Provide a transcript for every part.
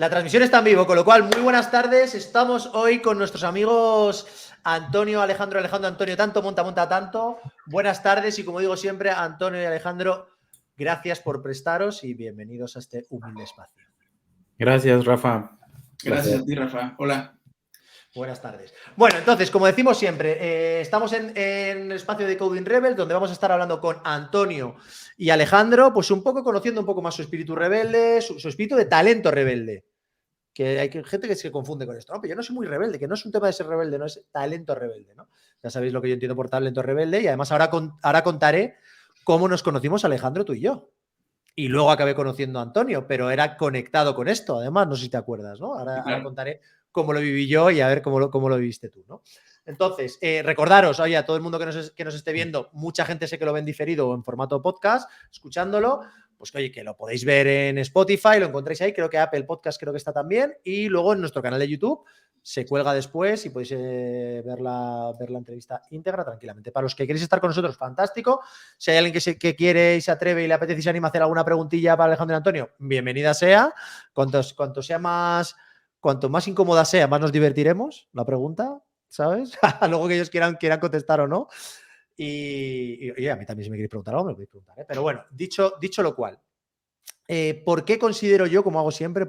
La transmisión está en vivo, con lo cual, muy buenas tardes. Estamos hoy con nuestros amigos Antonio, Alejandro, Antonio, tanto, monta, tanto. Buenas tardes y como digo siempre, Antonio y Alejandro, gracias por prestaros y bienvenidos a este humilde espacio. Gracias, Rafa. Gracias a ti, Rafa. Hola. Buenas tardes. Bueno, entonces, como decimos siempre, estamos en el espacio de Coding Rebel, donde vamos a estar hablando con Antonio y Alejandro, pues un poco conociendo un poco más su espíritu rebelde, su espíritu de talento rebelde. Que hay gente que se confunde con esto. No, pero yo no soy muy rebelde, que no es un tema de ser rebelde, no es talento rebelde, ¿no? Ya sabéis lo que yo entiendo por talento rebelde y además ahora contaré cómo nos conocimos Alejandro, tú y yo. Y luego acabé conociendo a Antonio, pero era conectado con esto, además, no sé si te acuerdas, ¿no? Ahora contaré cómo lo viví yo y a ver cómo lo viviste tú, ¿no? Entonces, recordaros, oye, a todo el mundo que nos esté viendo, mucha gente sé que lo ven diferido o en formato podcast, escuchándolo, pues oye, que lo podéis ver en Spotify, lo encontráis ahí, creo que Apple Podcast creo que está también, y luego en nuestro canal de YouTube se cuelga después y podéis ver la entrevista íntegra tranquilamente. Para los que queréis estar con nosotros, fantástico. Si hay alguien que quiere y se atreve y le apetece y se anima a hacer alguna preguntilla para Alejandro y Antonio, bienvenida sea. Cuanto más incómoda sea, más nos divertiremos la pregunta, ¿sabes? Luego que ellos quieran contestar o no. Y a mí también si me queréis preguntar algo, me lo podéis preguntar, ¿eh? Pero bueno, dicho lo cual, ¿por qué considero yo, como hago siempre, a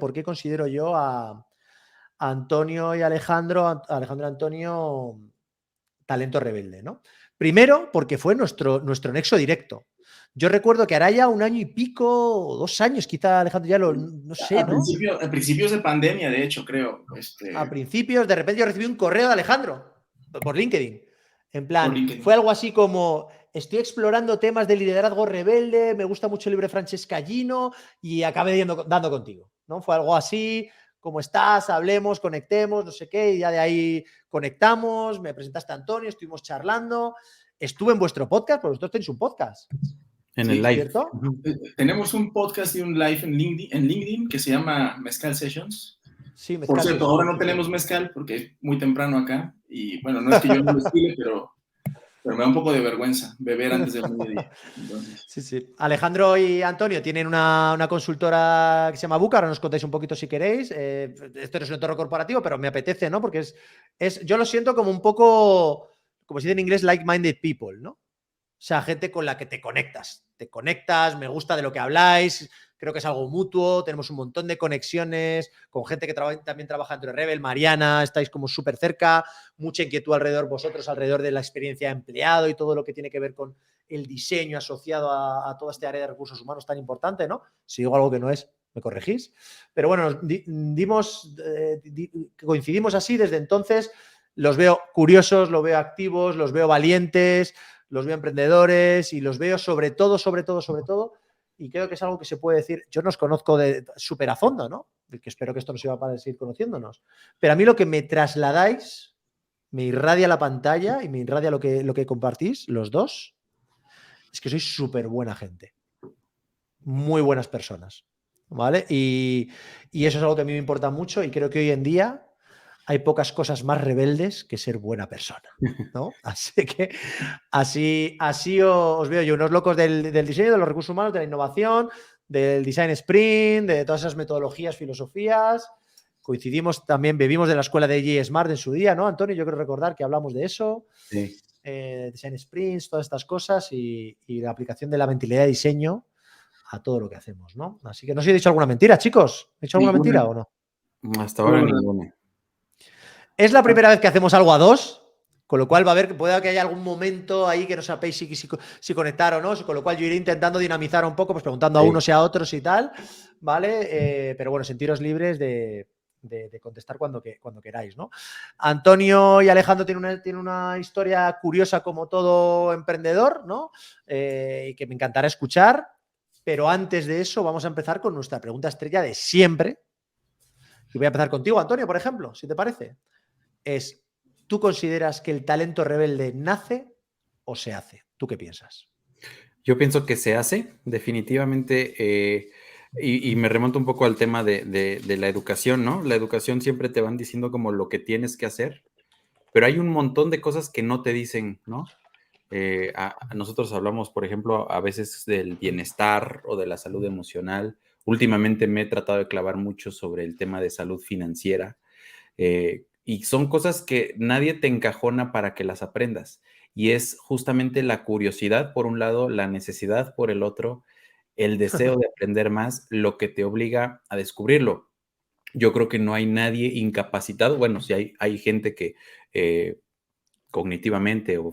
Antonio y Alejandro y Antonio talento rebelde, ¿no? Primero, porque fue nuestro nexo directo. Yo recuerdo que hará ya 1 año y pico, o 2 años, quizá, Alejandro, no sé, A principios de pandemia, de hecho, creo. A principios, de repente yo recibí un correo de Alejandro por LinkedIn. En plan, LinkedIn. Fue algo así como: estoy explorando temas de liderazgo rebelde, me gusta mucho el libro de Francesca Gino y acabé dando contigo, ¿no? Fue algo así: ¿cómo estás? Hablemos, conectemos, no sé qué, y ya de ahí conectamos, me presentaste a Antonio, estuvimos charlando, estuve en vuestro podcast, porque vosotros tenéis un podcast. En el live. ¿Cierto? Tenemos un podcast y un live en LinkedIn que se llama Mezcal Sessions. Sí, Por cierto, ahora no tenemos mezcal porque es muy temprano acá y bueno, no es que yo no lo estile, pero me da un poco de vergüenza beber antes del mediodía. Entonces. Sí. Alejandro y Antonio tienen una consultora que se llama Buca, ahora nos contáis un poquito si queréis. Esto no es un entorno corporativo, pero me apetece, ¿no? Porque yo lo siento como un poco, como se dice en inglés, like-minded people, ¿no? O sea, gente con la que te conectas, me gusta de lo que habláis, creo que es algo mutuo, tenemos un montón de conexiones con gente que también trabaja dentro de Rebel, Mariana, estáis como súper cerca, mucha inquietud alrededor de la experiencia de empleado y todo lo que tiene que ver con el diseño asociado a toda esta área de recursos humanos tan importante, ¿no? Si digo algo que no es, me corregís. Pero bueno, coincidimos así desde entonces, los veo curiosos, los veo activos, los veo valientes, los veo emprendedores y los veo sobre todo, y creo que es algo que se puede decir, yo no os conozco súper a fondo, ¿no? Que espero que esto nos iba para seguir conociéndonos, pero a mí lo que me trasladáis, me irradia la pantalla y me irradia lo que compartís, los dos, es que sois súper buena gente, muy buenas personas, ¿vale? Y eso es algo que a mí me importa mucho y creo que hoy en día hay pocas cosas más rebeldes que ser buena persona, ¿no? Así que así os veo yo, unos locos del diseño, de los recursos humanos, de la innovación, del design sprint, de todas esas metodologías, filosofías. Coincidimos también, bebimos de la escuela de J. Smart en su día, ¿no, Antonio? Yo creo recordar que hablamos de eso. Sí. Design sprints, todas estas cosas y la aplicación de la mentalidad de diseño a todo lo que hacemos, ¿no? Así que no sé si he dicho alguna mentira, chicos. ¿He dicho alguna mentira o no? Hasta ahora ninguna. Es la primera vez que hacemos algo a dos, con lo cual puede que haya algún momento ahí que no sepáis si conectar o no, con lo cual yo iré intentando dinamizar un poco, pues preguntando a unos y a otros y tal, ¿vale? Pero bueno, sentiros libres de contestar cuando queráis, ¿no? Antonio y Alejandro tienen una historia curiosa como todo emprendedor, ¿no? Y que me encantará escuchar, pero antes de eso vamos a empezar con nuestra pregunta estrella de siempre. Y voy a empezar contigo, Antonio, por ejemplo, si te parece. ¿Tú consideras que el talento rebelde nace o se hace? ¿Tú qué piensas? Yo pienso que se hace, definitivamente, y me remonto un poco al tema de la educación, ¿no? La educación siempre te van diciendo como lo que tienes que hacer, pero hay un montón de cosas que no te dicen, ¿no? Nosotros hablamos, por ejemplo, a veces del bienestar o de la salud emocional Últimamente me he tratado de clavar mucho sobre el tema de salud financiera, y son cosas que nadie te encajona para que las aprendas. Y es justamente la curiosidad por un lado, la necesidad por el otro, el deseo de aprender más, lo que te obliga a descubrirlo. Yo creo que no hay nadie incapacitado, bueno, sí hay gente que cognitivamente Sí, que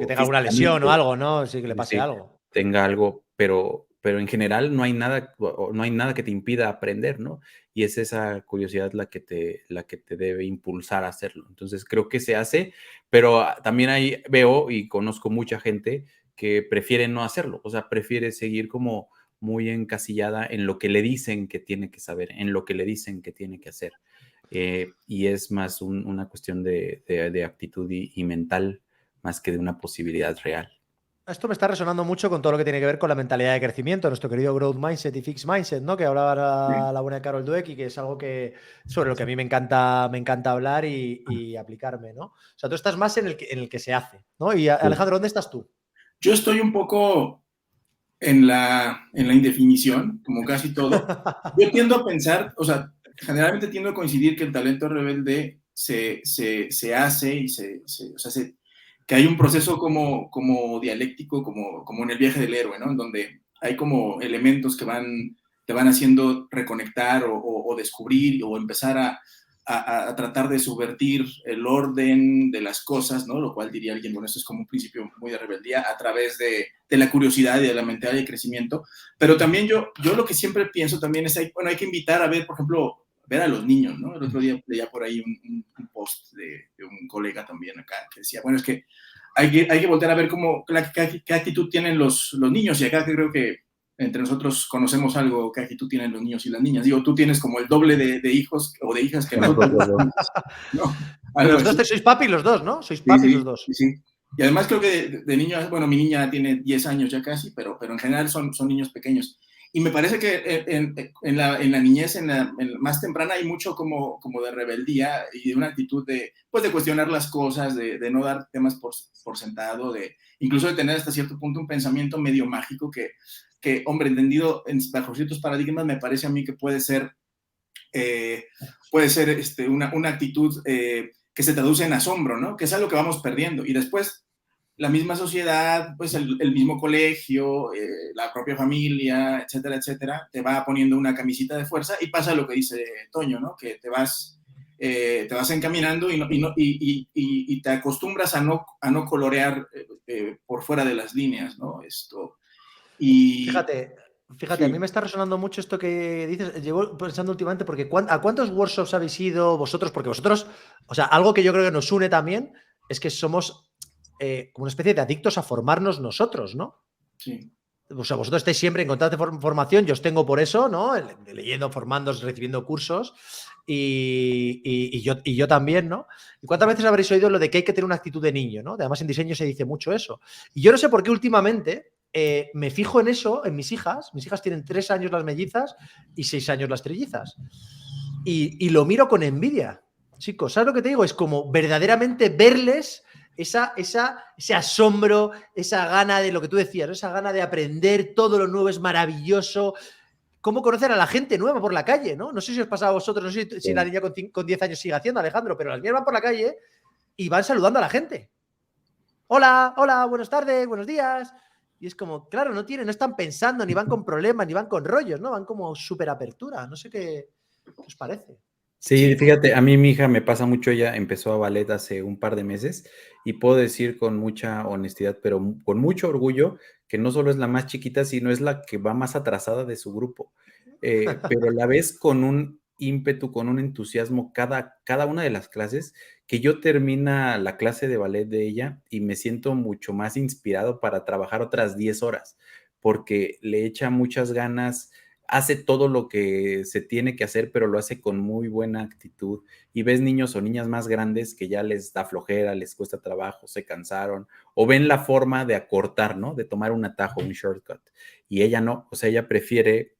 o tenga alguna lesión o físicamente, algo, ¿no? Sí, que le sí, pase sí, algo. tenga algo, pero en general no hay nada, o no hay nada que te impida aprender, ¿no? Y es esa curiosidad la que te debe impulsar a hacerlo. Entonces creo que se hace, pero también ahí veo y conozco mucha gente que prefiere no hacerlo, o sea, prefiere seguir como muy encasillada en lo que le dicen que tiene que saber, en lo que le dicen que tiene que hacer. Y es más una cuestión de actitud y mental más que de una posibilidad real. Esto me está resonando mucho con todo lo que tiene que ver con la mentalidad de crecimiento, nuestro querido growth mindset y fixed mindset, ¿no? Que hablaba la buena Carol Dweck y que es algo que sobre lo que a mí me encanta hablar y aplicarme, ¿no? O sea, tú estás más en el que se hace, ¿no? Y Sí. Alejandro, ¿dónde estás tú? Yo estoy un poco en la indefinición, como casi todo. Yo tiendo a pensar, o sea, generalmente tiendo a coincidir que el talento rebelde se hace y o sea, que hay un proceso como dialéctico, como en el viaje del héroe, ¿no? En donde hay como elementos que te van haciendo reconectar o descubrir o empezar a tratar de subvertir el orden de las cosas, ¿no? Lo cual diría alguien, bueno, esto es como un principio muy de rebeldía a través de la curiosidad y de la mentalidad de crecimiento. Pero también yo lo que siempre pienso también es, bueno, hay que invitar a ver, por ejemplo, ver a los niños, ¿no? El otro día leía por ahí un post de un colega también acá que decía, bueno, es que hay que volver a ver qué actitud tienen los niños, y acá creo que entre nosotros conocemos algo, qué actitud tienen los niños y las niñas. Digo, tú tienes como el doble de hijos o de hijas que nosotros, ¿no? Algo Los dos así. sois papis los dos, ¿no? Sois Sí, papis los sí, dos. sí, sí. Y además creo que de niños, bueno, mi niña tiene 10 años ya casi, pero en general son niños pequeños. Y me parece que en la niñez, más temprana, hay mucho como de rebeldía y de una actitud pues de cuestionar las cosas, de no dar temas por sentado, incluso de tener hasta cierto punto un pensamiento medio mágico hombre, entendido bajo ciertos paradigmas, me parece a mí que puede ser una actitud que se traduce en asombro, ¿no? Que es algo que vamos perdiendo. Y después la misma sociedad, pues el mismo colegio, la propia familia, etcétera, etcétera, te va poniendo una camisita de fuerza y pasa lo que dice Toño, ¿no? Que te vas encaminando y te acostumbras a no colorear por fuera de las líneas, ¿no? Y Fíjate, a mí sí, me está resonando mucho esto que dices. Llevo pensando últimamente, porque ¿a cuántos workshops habéis ido vosotros? Porque vosotros, o sea, algo que yo creo que nos une también es que somos como una especie de adictos a formarnos nosotros, ¿no? sí. O sea, vosotros estáis siempre en constante formación, yo os tengo por eso, ¿no? Leyendo, formándoos, recibiendo cursos y yo también, ¿no? ¿Y cuántas veces habréis oído lo de que hay que tener una actitud de niño, ¿no? Además en diseño se dice mucho eso. Y yo no sé por qué últimamente me fijo en eso, en mis hijas. Mis hijas tienen 3 años las mellizas y 6 años las trillizas. Y lo miro con envidia, chicos. ¿Sabes lo que te digo? Es como verdaderamente verles ese asombro, esa gana de lo que tú decías, ¿no? Esa gana de aprender, todo lo nuevo es maravilloso. ¿Cómo conocer a la gente nueva por la calle? No sé si os pasa a vosotros, no sé si la niña con 10 años sigue haciendo, Alejandro, pero las mías van por la calle y van saludando a la gente. Hola, hola, buenas tardes, buenos días. Y es como, claro, no están pensando, ni van con problemas, ni van con rollos, ¿no? Van como súper apertura. No sé qué os parece. Sí, fíjate, a mí mi hija me pasa mucho, ella empezó a ballet hace un par de meses y puedo decir con mucha honestidad, pero con mucho orgullo, que no solo es la más chiquita, sino es la que va más atrasada de su grupo. Pero a la vez con un ímpetu, con un entusiasmo cada una de las clases, que yo termina la clase de ballet de ella y me siento mucho más inspirado para trabajar otras 10 horas, porque le echa muchas ganas, hace todo lo que se tiene que hacer, pero lo hace con muy buena actitud. Y ves niños o niñas más grandes que ya les da flojera, les cuesta trabajo, se cansaron, o ven la forma de acortar, ¿no? De tomar un atajo, un shortcut. Y ella no, o sea, ella prefiere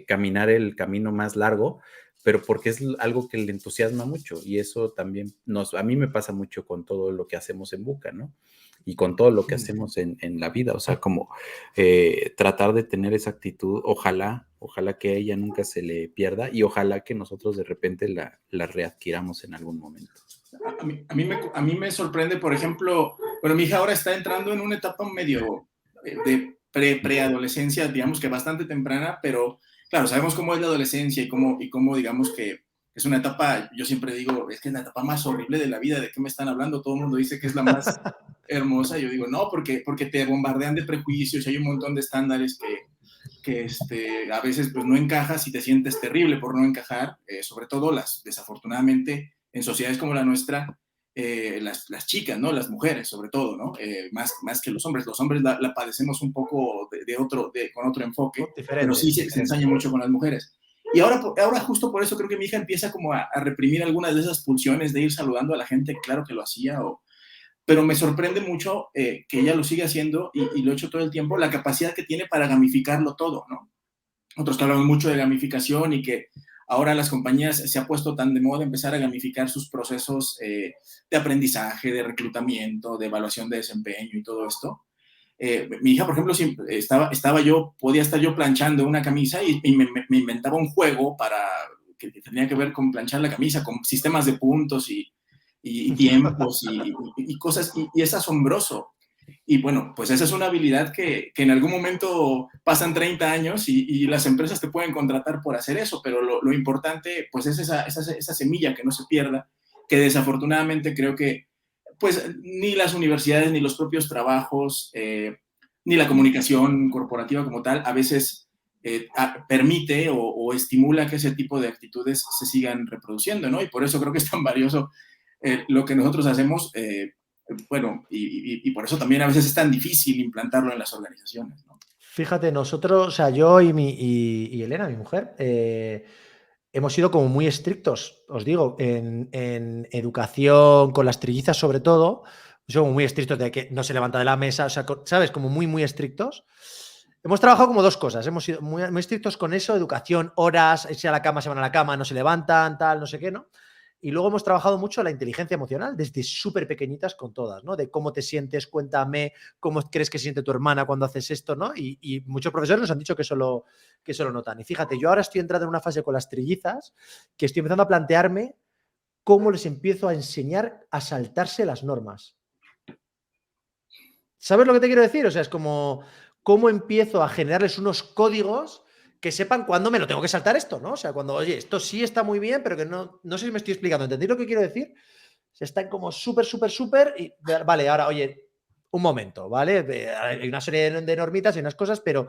caminar el camino más largo, pero porque es algo que le entusiasma mucho. Y eso también a mí me pasa mucho con todo lo que hacemos en Buca, ¿no? Y con todo lo que hacemos en la vida, o sea, como tratar de tener esa actitud, ojalá Ojalá que a ella nunca se le pierda y ojalá que nosotros de repente la readquiramos en algún momento. A mí me sorprende, por ejemplo, bueno, mi hija ahora está entrando en una etapa medio de preadolescencia, digamos que bastante temprana, pero claro, sabemos cómo es la adolescencia y cómo digamos que es una etapa, yo siempre digo, es que es la etapa más horrible de la vida, ¿de qué me están hablando? Todo el mundo dice que es la más hermosa, yo digo, no, porque te bombardean de prejuicios y hay un montón de estándares que a veces pues no encajas y te sientes terrible por no encajar, sobre todo desafortunadamente, en sociedades como la nuestra, las chicas, ¿no? Las mujeres, sobre todo, ¿no? Más que los hombres. Los hombres la padecemos un poco con otro enfoque, pero sí se ensaña mucho con las mujeres. Y ahora justo por eso creo que mi hija empieza como a reprimir algunas de esas pulsiones de ir saludando a la gente, claro que lo hacía, pero me sorprende mucho que ella lo sigue haciendo y lo he hecho todo el tiempo, la capacidad que tiene para gamificarlo todo, ¿no? Nosotros que hablamos mucho de gamificación y que ahora las compañías se ha puesto tan de moda empezar a gamificar sus procesos de aprendizaje, de reclutamiento, de evaluación de desempeño y todo esto. Mi hija, por ejemplo, podía estar yo planchando una camisa y me inventaba un juego que tenía que ver con planchar la camisa, con sistemas de puntos y tiempos y cosas, y es asombroso. Y bueno, pues esa es una habilidad que en algún momento pasan 30 años y las empresas te pueden contratar por hacer eso, pero lo importante pues es esa semilla que no se pierda, que desafortunadamente creo que pues ni las universidades, ni los propios trabajos, ni la comunicación corporativa como tal, a veces permite o estimula que ese tipo de actitudes se sigan reproduciendo, ¿no? Y por eso creo que es tan valioso lo que nosotros hacemos, bueno, y por eso también a veces es tan difícil implantarlo en las organizaciones, ¿no? Fíjate, nosotros, o sea, yo y Elena, mi mujer, hemos sido como muy estrictos, os digo, en educación, con las trillizas sobre todo, somos muy estrictos de que no se levanta de la mesa, o sea, ¿sabes? Como muy, muy estrictos. Hemos trabajado como dos cosas, hemos sido muy, muy estrictos con eso, educación, horas, irse a la cama, se van a la cama, no se levantan, tal, no sé qué, ¿no? Y luego hemos trabajado mucho la inteligencia emocional desde súper pequeñitas con todas, ¿no? De cómo te sientes, cuéntame, cómo crees que se siente tu hermana cuando haces esto, ¿no? Y muchos profesores nos han dicho que eso lo notan. Y fíjate, yo ahora estoy entrando en una fase con las trillizas que estoy empezando a plantearme cómo les empiezo a enseñar a saltarse las normas. ¿Sabes lo que te quiero decir? O sea, es como cómo empiezo a generarles unos códigos que sepan cuándo me lo tengo que saltar esto, ¿no? O sea, cuando, oye, esto sí está muy bien, pero que no sé si me estoy explicando. ¿Entendéis lo que quiero decir? Se están como súper y vale, ahora, oye, un momento, ¿vale? Hay una serie de normitas y unas cosas, pero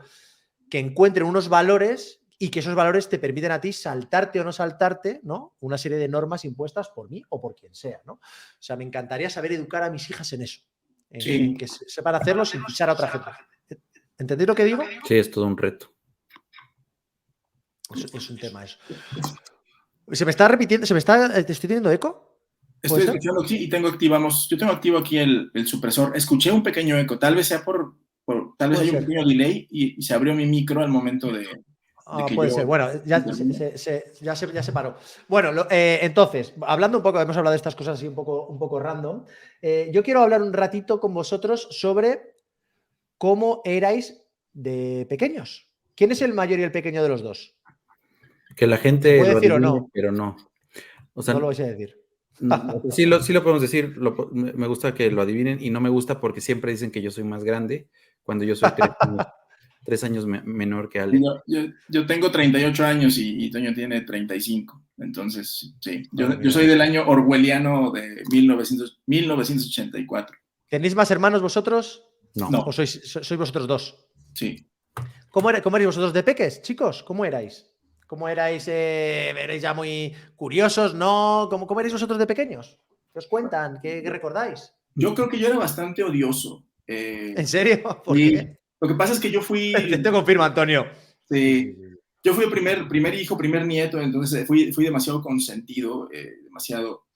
que encuentren unos valores y que esos valores te permiten a ti saltarte o no saltarte, ¿no? Una serie de normas impuestas por mí o por quien sea, ¿no? O sea, me encantaría saber educar a mis hijas en eso. En que sepan hacerlo sin pisar a otra gente. ¿Entendéis lo que digo? Sí, es todo un reto. Es un tema eso. ¿Se me está repitiendo? ¿Te estoy teniendo eco? Estoy escuchando aquí y yo tengo activo aquí el supresor. Escuché un pequeño eco, tal vez sea tal vez haya un pequeño delay y se abrió mi micro al momento de que puede ser. Bueno, ya se paró. Bueno, entonces, hablando un poco, hemos hablado de estas cosas así un poco random. Yo quiero hablar un ratito con vosotros sobre cómo erais de pequeños. ¿Quién es el mayor y el pequeño de los dos? Que la gente ¿Puede lo decir adivine, o no? pero no. O sea, no lo vais a decir. Sí lo podemos decir. Me gusta que lo adivinen y no me gusta porque siempre dicen que yo soy más grande cuando yo soy 3 años menor que Ale. Yo tengo 38 años y Toño tiene 35. Entonces, sí. Yo soy del año orwelliano de 1984. ¿Tenéis más hermanos vosotros? No. ¿O sois vosotros dos? Sí. ¿Cómo erais vosotros de peques, chicos? ¿Cómo erais? ¿Cómo erais? ¿Erais ya muy curiosos? ¿No? ¿Cómo erais vosotros de pequeños? ¿Qué os cuentan? ¿Qué recordáis? Yo creo que yo era bastante odioso. ¿En serio? ¿Por qué? Lo que pasa es que yo fui... Te confirmo, Antonio. Sí. Yo fui el primer hijo, primer nieto, entonces fui demasiado consentido, demasiado...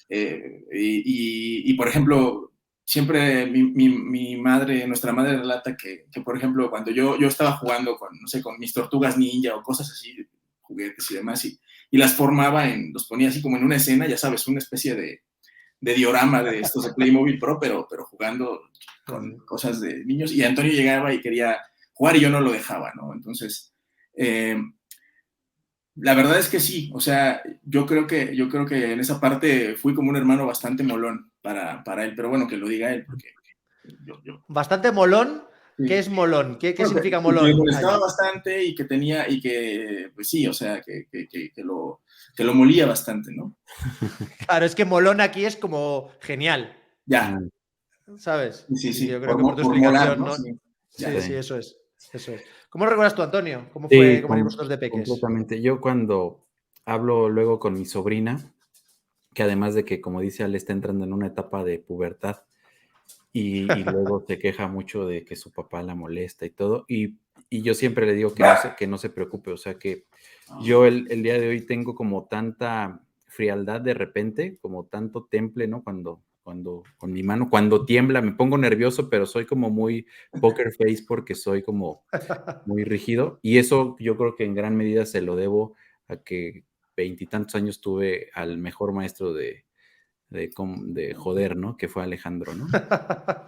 y, por ejemplo, siempre nuestra madre relata que por ejemplo, cuando yo estaba jugando con mis tortugas ninja o cosas así, juguetes y demás, y las formaba, los ponía así como en una escena, ya sabes, una especie de diorama de estos de Playmobil Pro, pero jugando con cosas de niños, y Antonio llegaba y quería jugar y yo no lo dejaba, ¿no? Entonces, La verdad es que sí, o sea, yo creo que en esa parte fui como un hermano bastante molón para él, pero bueno, que lo diga él, porque yo Bastante molón. ¿Qué sí. es molón? ¿Qué Bueno, significa que le molón molestaba allí? bastante y que, pues sí, o sea, que lo molía bastante, ¿no? Claro, es que molón aquí es como genial, Ya, Mm, ¿sabes? sí, Y yo sí, creo que por tu por molar, explicación, ¿no? ¿no? Sí, ya. Sí, sí, sí. eso es. Eso es. ¿Cómo lo recuerdas tú, Antonio? Sí, ¿Cómo erais vosotros de peques? completamente. Yo cuando hablo luego con mi sobrina, que además de que, como dice Ale, está entrando en una etapa de pubertad y luego se queja mucho de que su papá la molesta y todo, y yo siempre le digo que no se preocupe, o sea que yo el día de hoy tengo como tanta frialdad de repente, como tanto temple, ¿no? Cuando con mi mano, cuando tiembla, me pongo nervioso, pero soy como muy poker face porque soy como muy rígido. Y eso yo creo que en gran medida se lo debo a que veintitantos años tuve al mejor maestro de joder, ¿no? Que fue Alejandro, ¿no?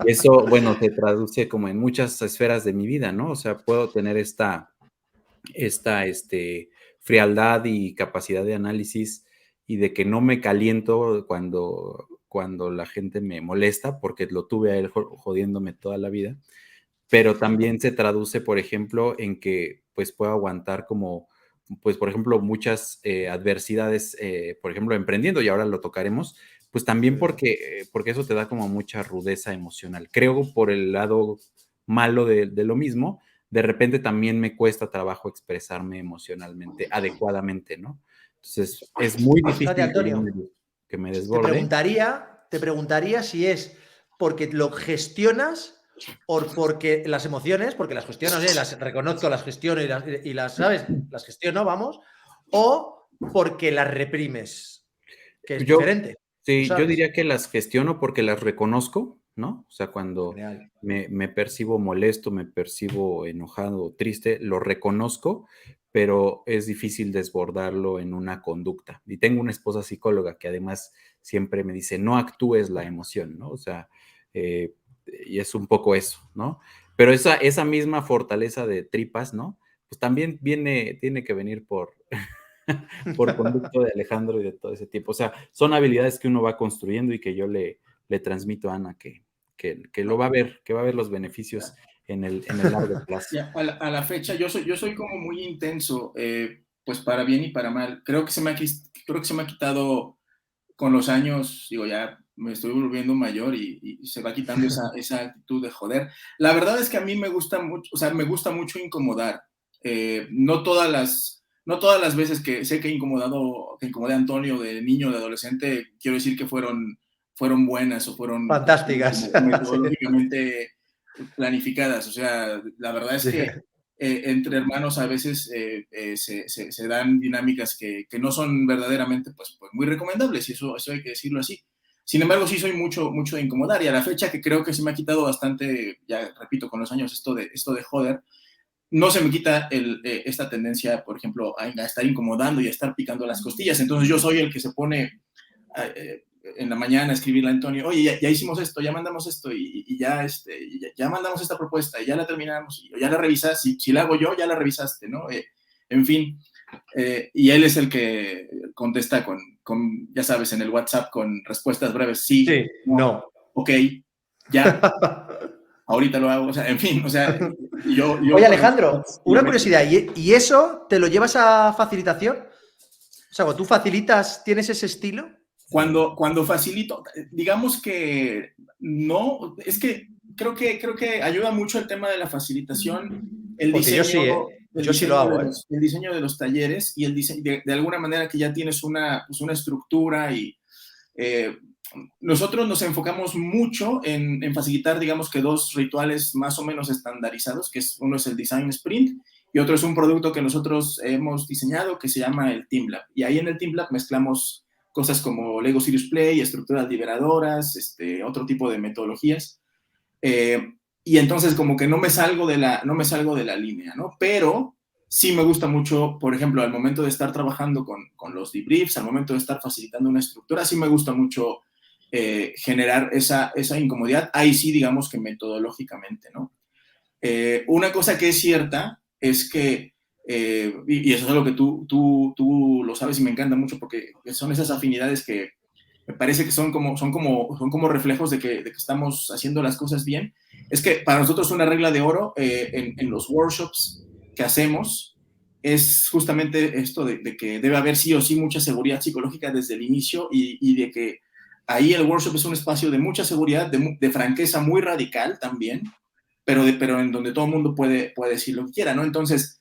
Y eso, bueno, se traduce como en muchas esferas de mi vida, ¿no? O sea, puedo tener esta frialdad y capacidad de análisis y de que no me caliento cuando la gente me molesta, porque lo tuve a él jodiéndome toda la vida, pero también se traduce, por ejemplo, en que pues puedo aguantar como, pues por ejemplo, muchas adversidades, por ejemplo, emprendiendo, y ahora lo tocaremos, pues también porque eso te da como mucha rudeza emocional. Creo por el lado malo de lo mismo, de repente también me cuesta trabajo expresarme emocionalmente adecuadamente, ¿no? Entonces, es muy Fíjate, difícil Antonio, que me te desborde. preguntaría, te preguntaría si es porque lo gestionas o porque las emociones, porque las gestiono, las reconozco, las gestiono y las, ¿sabes? Las gestiono, vamos, o porque las reprimes, que es Yo, diferente, tú sí, yo sabes. diría que las gestiono porque las reconozco, ¿no? O sea, cuando Genial. me percibo molesto, me percibo enojado, triste, lo reconozco, pero es difícil desbordarlo en una conducta. Y tengo una esposa psicóloga que además siempre me dice, no actúes la emoción, ¿no? O sea, eh, y es un poco eso, ¿no? Pero esa misma fortaleza de tripas, ¿no? Pues también tiene que venir por conducto de Alejandro y de todo ese tipo. O sea, son habilidades que uno va construyendo y que yo le transmito a Ana que lo va a ver, que va a ver los beneficios en el largo plazo. Ya, a la fecha, yo soy como muy intenso, pues para bien y para mal. Creo que se me ha quitado con los años, digo, ya me estoy volviendo mayor y se va quitando esa actitud de joder. La verdad es que a mí me gusta mucho, o sea, me gusta mucho incomodar. No todas las veces que sé que incomodé a Antonio de niño, de adolescente, quiero decir que fueron buenas o fueron Fantásticas. como Sí, metodológicamente planificadas. O sea, la verdad es sí. que entre hermanos a veces se dan dinámicas que no son verdaderamente pues muy recomendables, y eso hay que decirlo así. Sin embargo, sí soy mucho de incomodar, y a la fecha que creo que se me ha quitado bastante, ya repito, con los años esto de joder, no se me quita esta tendencia, por ejemplo, a estar incomodando y a estar picando las costillas. Entonces yo soy el que se pone en la mañana a escribirle a Antonio, oye, ya hicimos esto, ya mandamos esto, y ya mandamos esta propuesta, y ya la terminamos, y ya la revisas, si la hago yo, ya la revisaste, ¿no? En fin, y él es el que contesta ya sabes, en el WhatsApp con respuestas breves, sí, Sí, no, no. ok, ya, ahorita lo hago, o sea, en fin, o sea, yo Oye, con Alejandro, la una meto. curiosidad, ¿y eso te lo llevas a facilitación? O sea, cuando tú facilitas, ¿tienes ese estilo? Cuando facilito, digamos que no, es que creo que ayuda mucho el tema de la facilitación, Porque yo sí, ¿eh? Yo sí lo hago, ¿eh? el diseño de los talleres, y el diseño de alguna manera que ya tienes pues una estructura, y eh, nosotros nos enfocamos mucho en facilitar, digamos que dos rituales más o menos estandarizados, uno es el Design Sprint y otro es un producto que nosotros hemos diseñado que se llama el Team Lab. Y ahí en el Team Lab mezclamos cosas como Lego Serious Play, estructuras liberadoras, otro tipo de metodologías. Y entonces como que no me salgo de la línea, ¿no? Pero sí me gusta mucho, por ejemplo, al momento de estar trabajando con los debriefs, al momento de estar facilitando una estructura, sí me gusta mucho generar esa incomodidad. Ahí sí, digamos que metodológicamente, ¿no? Una cosa que es cierta es que y eso es algo que tú lo sabes y me encanta mucho porque son esas afinidades que me parece que son como reflejos de que estamos haciendo las cosas bien. Es que para nosotros una regla de oro en los workshops que hacemos es justamente esto de que debe haber sí o sí mucha seguridad psicológica desde el inicio y de que ahí el workshop es un espacio de mucha seguridad, de franqueza muy radical también, pero en donde todo el mundo puede decir lo que quiera, ¿no? Entonces,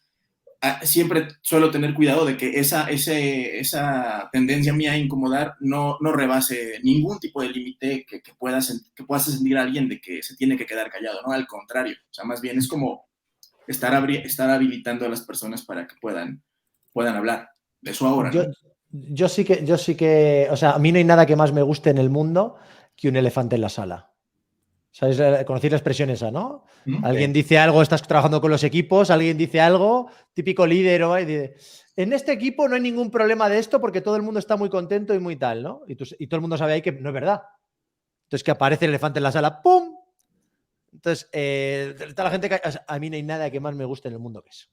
siempre suelo tener cuidado de que esa tendencia mía a incomodar no rebase ningún tipo de límite que pueda sentir a alguien de que se tiene que quedar callado, ¿no? Al contrario, o sea, más bien es como estar habilitando a las personas para que puedan hablar. De eso ahora, Yo, ¿no? yo sí que, o sea, a mí no hay nada que más me guste en el mundo que un elefante en la sala. ¿Sabes? Conocéis la expresión esa, ¿no? Alguien dice algo, estás trabajando con los equipos, alguien dice algo, típico líder, ¿no? Y dice, en este equipo no hay ningún problema de esto porque todo el mundo está muy contento y muy tal, ¿no? Y todo el mundo sabe ahí que no es verdad. Entonces que aparece el elefante en la sala, ¡pum! Entonces, toda la gente, o sea, a mí no hay nada que más me guste en el mundo que eso.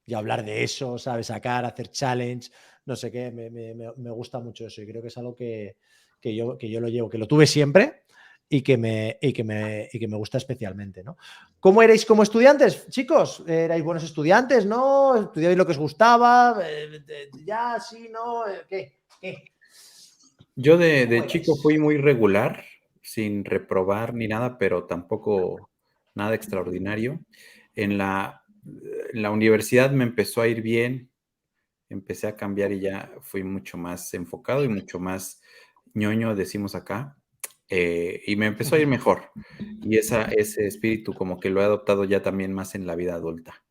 Y hablar de eso, ¿sabes? Sacar, hacer challenge, no sé qué, me gusta mucho eso y creo que es algo que yo lo llevo, que lo tuve siempre y que me gusta especialmente, ¿no? ¿Cómo erais como estudiantes, chicos? ¿Erais buenos estudiantes, no? ¿Estudiabais lo que os gustaba? ¿Ya, sí, no? ¿Qué? Yo ¿Cómo de chico erais? fui muy regular, sin reprobar ni nada, pero tampoco nada extraordinario. En la, en la universidad me empezó a ir bien, empecé a cambiar y ya fui mucho más enfocado y mucho más ñoño, decimos acá, y me empezó a ir mejor. Y ese espíritu como que lo he adoptado ya también más en la vida adulta.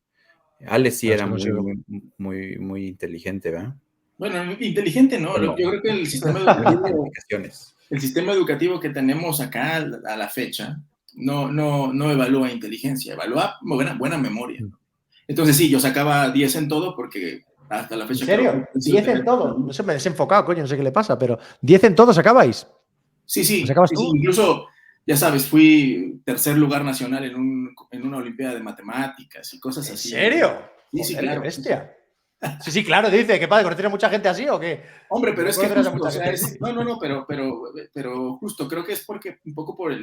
Alex sí No, es era que muy, consigo. muy inteligente, ¿verdad? Bueno, inteligente, ¿no? Bueno, Yo creo que buenas calificaciones. el sistema educativo que tenemos acá a la fecha no evalúa inteligencia, evalúa buena memoria. Entonces sí, yo sacaba 10 en todo porque hasta la ¿En fecha creo que serio? es 10 en todo. No sé, me he desenfocado, coño, no sé qué le pasa, pero 10 en todo sacabais. Sí, ¿Lo sí, sacabas sí, sí. tú? Incluso, ya sabes, fui tercer lugar nacional en una olimpiada de matemáticas y cosas ¿En así. serio? Sí, sí, Joder, qué claro. Sí, sí. bestia. Sí, sí, claro, dice. ¿Qué pasa? ¿Conocer a mucha gente así o qué? Hombre, pero ¿No es que conocerás a justo, o mucha sea, gente así? no, pero justo, creo que es porque un poco por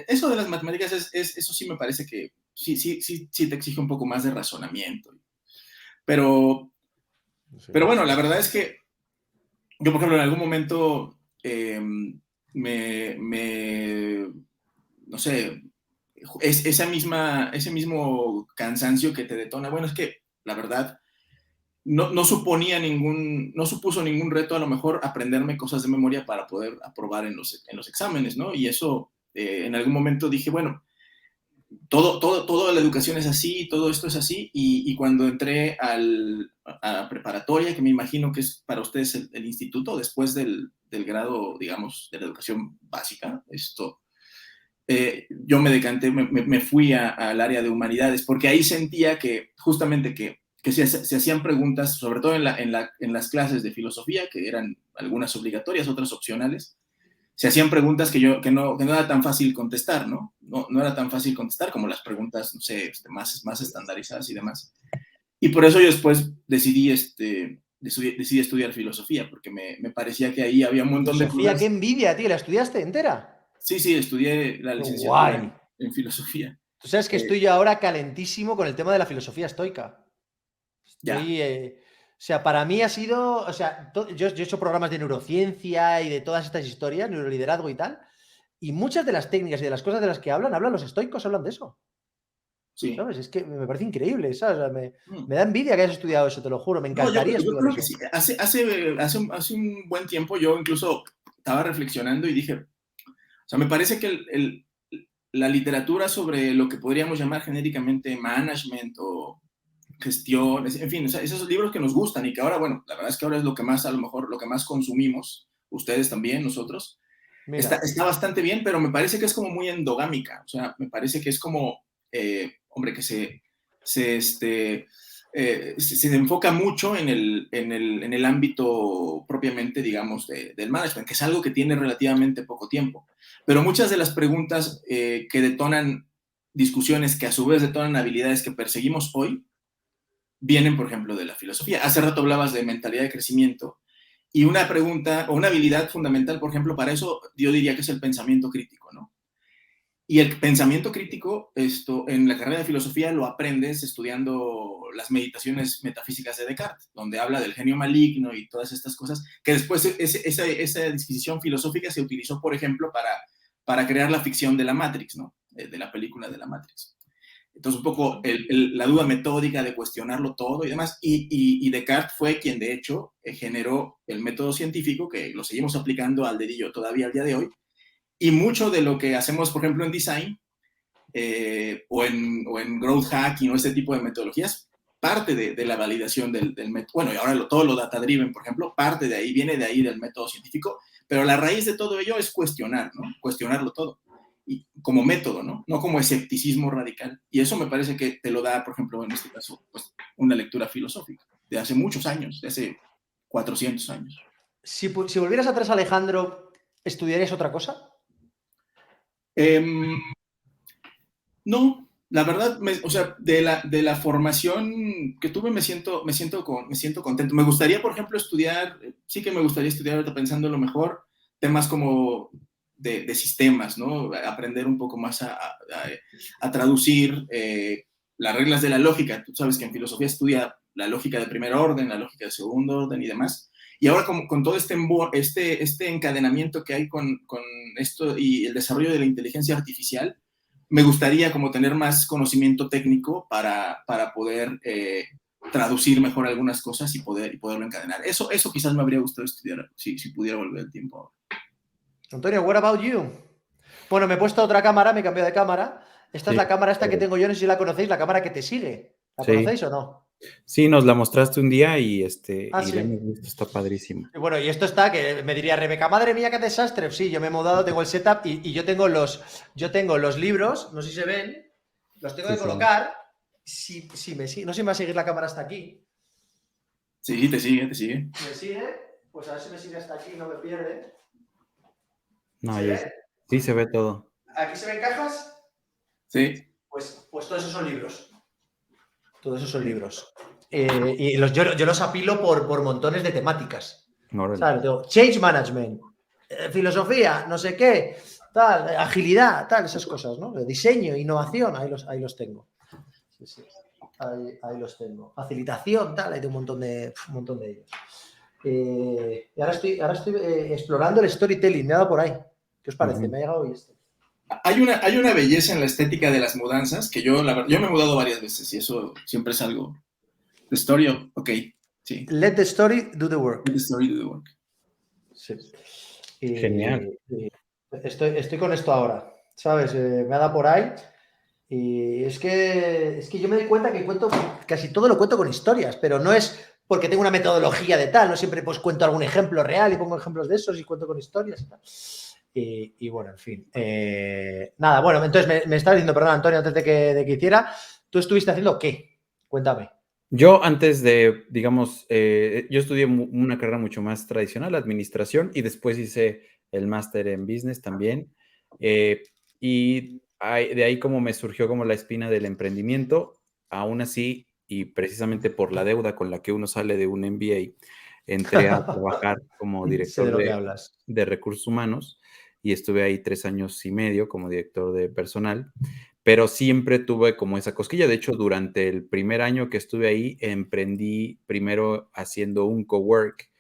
eso de las matemáticas, eso sí me parece que sí te exige un poco más de razonamiento. Pero, Sí. pero bueno, la verdad es que yo, por ejemplo, en algún momento no sé, ese mismo cansancio que te detona. Bueno, es que la verdad no supuso ningún reto a lo mejor aprenderme cosas de memoria para poder aprobar en los exámenes, ¿no? Y eso, en algún momento dije, bueno, toda la educación es así, todo esto es así, y cuando entré a la preparatoria, que me imagino que es para ustedes el instituto, después del grado, digamos, de la educación básica, yo me decanté, me fui al área de humanidades, porque ahí sentía que justamente que se hacían preguntas, sobre todo en las clases de filosofía, que eran algunas obligatorias, otras opcionales, se hacían preguntas que no era tan fácil contestar, ¿no? No era tan fácil contestar como las preguntas, no sé, más estandarizadas y demás. Y por eso yo después decidí estudiar filosofía, porque me parecía que ahí había un montón de Filosofía, qué cosas. envidia, tío. ¿La estudiaste entera? Sí, sí, estudié la Qué licenciatura guay. en filosofía. Tú sabes que Eh, estoy yo ahora calentísimo con el tema de la filosofía estoica. ya, O sea, para mí ha sido, o sea, yo he hecho programas de neurociencia y de todas estas historias, neuroliderazgo y tal, y muchas de las técnicas y de las cosas de las que hablan los estoicos, hablan de eso. sí. ¿Sabes? Es que me parece increíble, ¿sabes? O sea, Mm. me da envidia que hayas estudiado eso, te lo juro, me No, encantaría yo estudiar creo que eso. sí. Hace un buen tiempo yo incluso estaba reflexionando y dije, o sea, me parece que la literatura sobre lo que podríamos llamar genéricamente management o gestión, en fin, o sea, esos libros que nos gustan y que ahora, bueno, la verdad es que ahora es lo que más, a lo mejor, lo que más consumimos, ustedes también, nosotros, Mira, está bastante bien, pero me parece que es como muy endogámica, o sea, me parece que es como, hombre, que se enfoca mucho en el ámbito propiamente, digamos, del management, que es algo que tiene relativamente poco tiempo. Pero muchas de las preguntas que detonan discusiones que a su vez detonan habilidades que perseguimos hoy, vienen, por ejemplo, de la filosofía. Hace rato hablabas de mentalidad de crecimiento y una pregunta o una habilidad fundamental, por ejemplo, para eso yo diría que es el pensamiento crítico, ¿no? Y el pensamiento crítico, en la carrera de filosofía lo aprendes estudiando las meditaciones metafísicas de Descartes, donde habla del genio maligno y todas estas cosas, que después esa disquisición filosófica se utilizó, por ejemplo, para crear la ficción de la Matrix, ¿no? De la película de la Matrix. Entonces, un poco la duda metódica de cuestionarlo todo y demás. Y Descartes fue quien, de hecho, generó el método científico, que lo seguimos aplicando al dedillo todavía al día de hoy. Y mucho de lo que hacemos, por ejemplo, en design o en growth hacking o este tipo de metodologías, parte de la validación del método. Bueno, y ahora todo lo data-driven, por ejemplo, parte de ahí, viene de ahí del método científico, pero la raíz de todo ello es cuestionar, ¿no? Cuestionarlo todo. Y como método, ¿no? No como escepticismo radical. Y eso me parece que te lo da, por ejemplo, en este caso, pues, una lectura filosófica de hace muchos años, de hace 400 años. Si volvieras atrás, Alejandro, ¿estudiarías otra cosa? No, la verdad, o sea, de la formación que tuve me siento contento. Me gustaría, por ejemplo, estudiar, sí que me gustaría estudiar, ahorita pensando lo mejor, temas como de sistemas, ¿no? Aprender un poco más a traducir las reglas de la lógica. Tú sabes que en filosofía estudia la lógica de primer orden, la lógica de segundo orden y demás. Y ahora con todo este encadenamiento que hay con esto y el desarrollo de la inteligencia artificial, me gustaría como tener más conocimiento técnico para poder traducir mejor algunas cosas y poderlo encadenar. Eso quizás me habría gustado estudiar si pudiera volver el tiempo ahora. Antonio, what about you? Bueno, me he puesto otra cámara, me he cambiado de cámara. Esta es la cámara que tengo yo, no sé si la conocéis, la cámara que te sigue. ¿La conocéis o no? Sí, nos la mostraste un día y sí. la hemos visto, está padrísimo. Y bueno, y esto está, que me diría Rebeca, madre mía, qué desastre. Sí, yo me he mudado, tengo el setup y yo tengo los libros, no sé si se ven, los tengo que colocar. Si me sigue, no sé si me va a seguir la cámara hasta aquí. Sí, te sigue. ¿Me sigue? Pues a ver si me sigue hasta aquí, no me pierde. No, sí se ve todo. ¿Aquí se ven cajas? Sí. Pues todos esos son libros. Todos esos son libros. Y yo los apilo por montones de temáticas. ¿Sabes? Change management, filosofía, no sé qué, tal, agilidad, tal, esas cosas, ¿no? Diseño, innovación, ahí los tengo. Sí. Ahí los tengo. Facilitación, tal, hay de un montón de ellos. Y ahora estoy explorando el storytelling, me ha dado por ahí. ¿Qué os parece? Me ha llegado hoy esto. Hay una belleza en la estética de las mudanzas que yo me he mudado varias veces y eso siempre es algo. The story of, sí. Let the story do the work. Let the story do the work. Sí. Genial. Estoy con esto ahora, ¿sabes? Me ha dado por ahí. Y es que yo me doy cuenta que casi todo lo cuento con historias, pero no es porque tengo una metodología de tal, no siempre pues cuento algún ejemplo real y pongo ejemplos de esos y cuento con historias y tal. Y bueno, en fin. Nada, bueno, entonces me estabas diciendo, perdón, Antonio, antes de que hiciera, ¿tú estuviste haciendo qué? Cuéntame. Yo antes de, digamos, yo estudié una carrera mucho más tradicional, administración, y después hice el máster en business también. Y de ahí como me surgió como la espina del emprendimiento, aún así, y precisamente por la deuda con la que uno sale de un MBA, entré a trabajar como director de recursos humanos y estuve ahí 3 años y medio como director de personal. Pero siempre tuve como esa cosquilla. De hecho, durante el primer año que estuve ahí, emprendí primero haciendo un cowork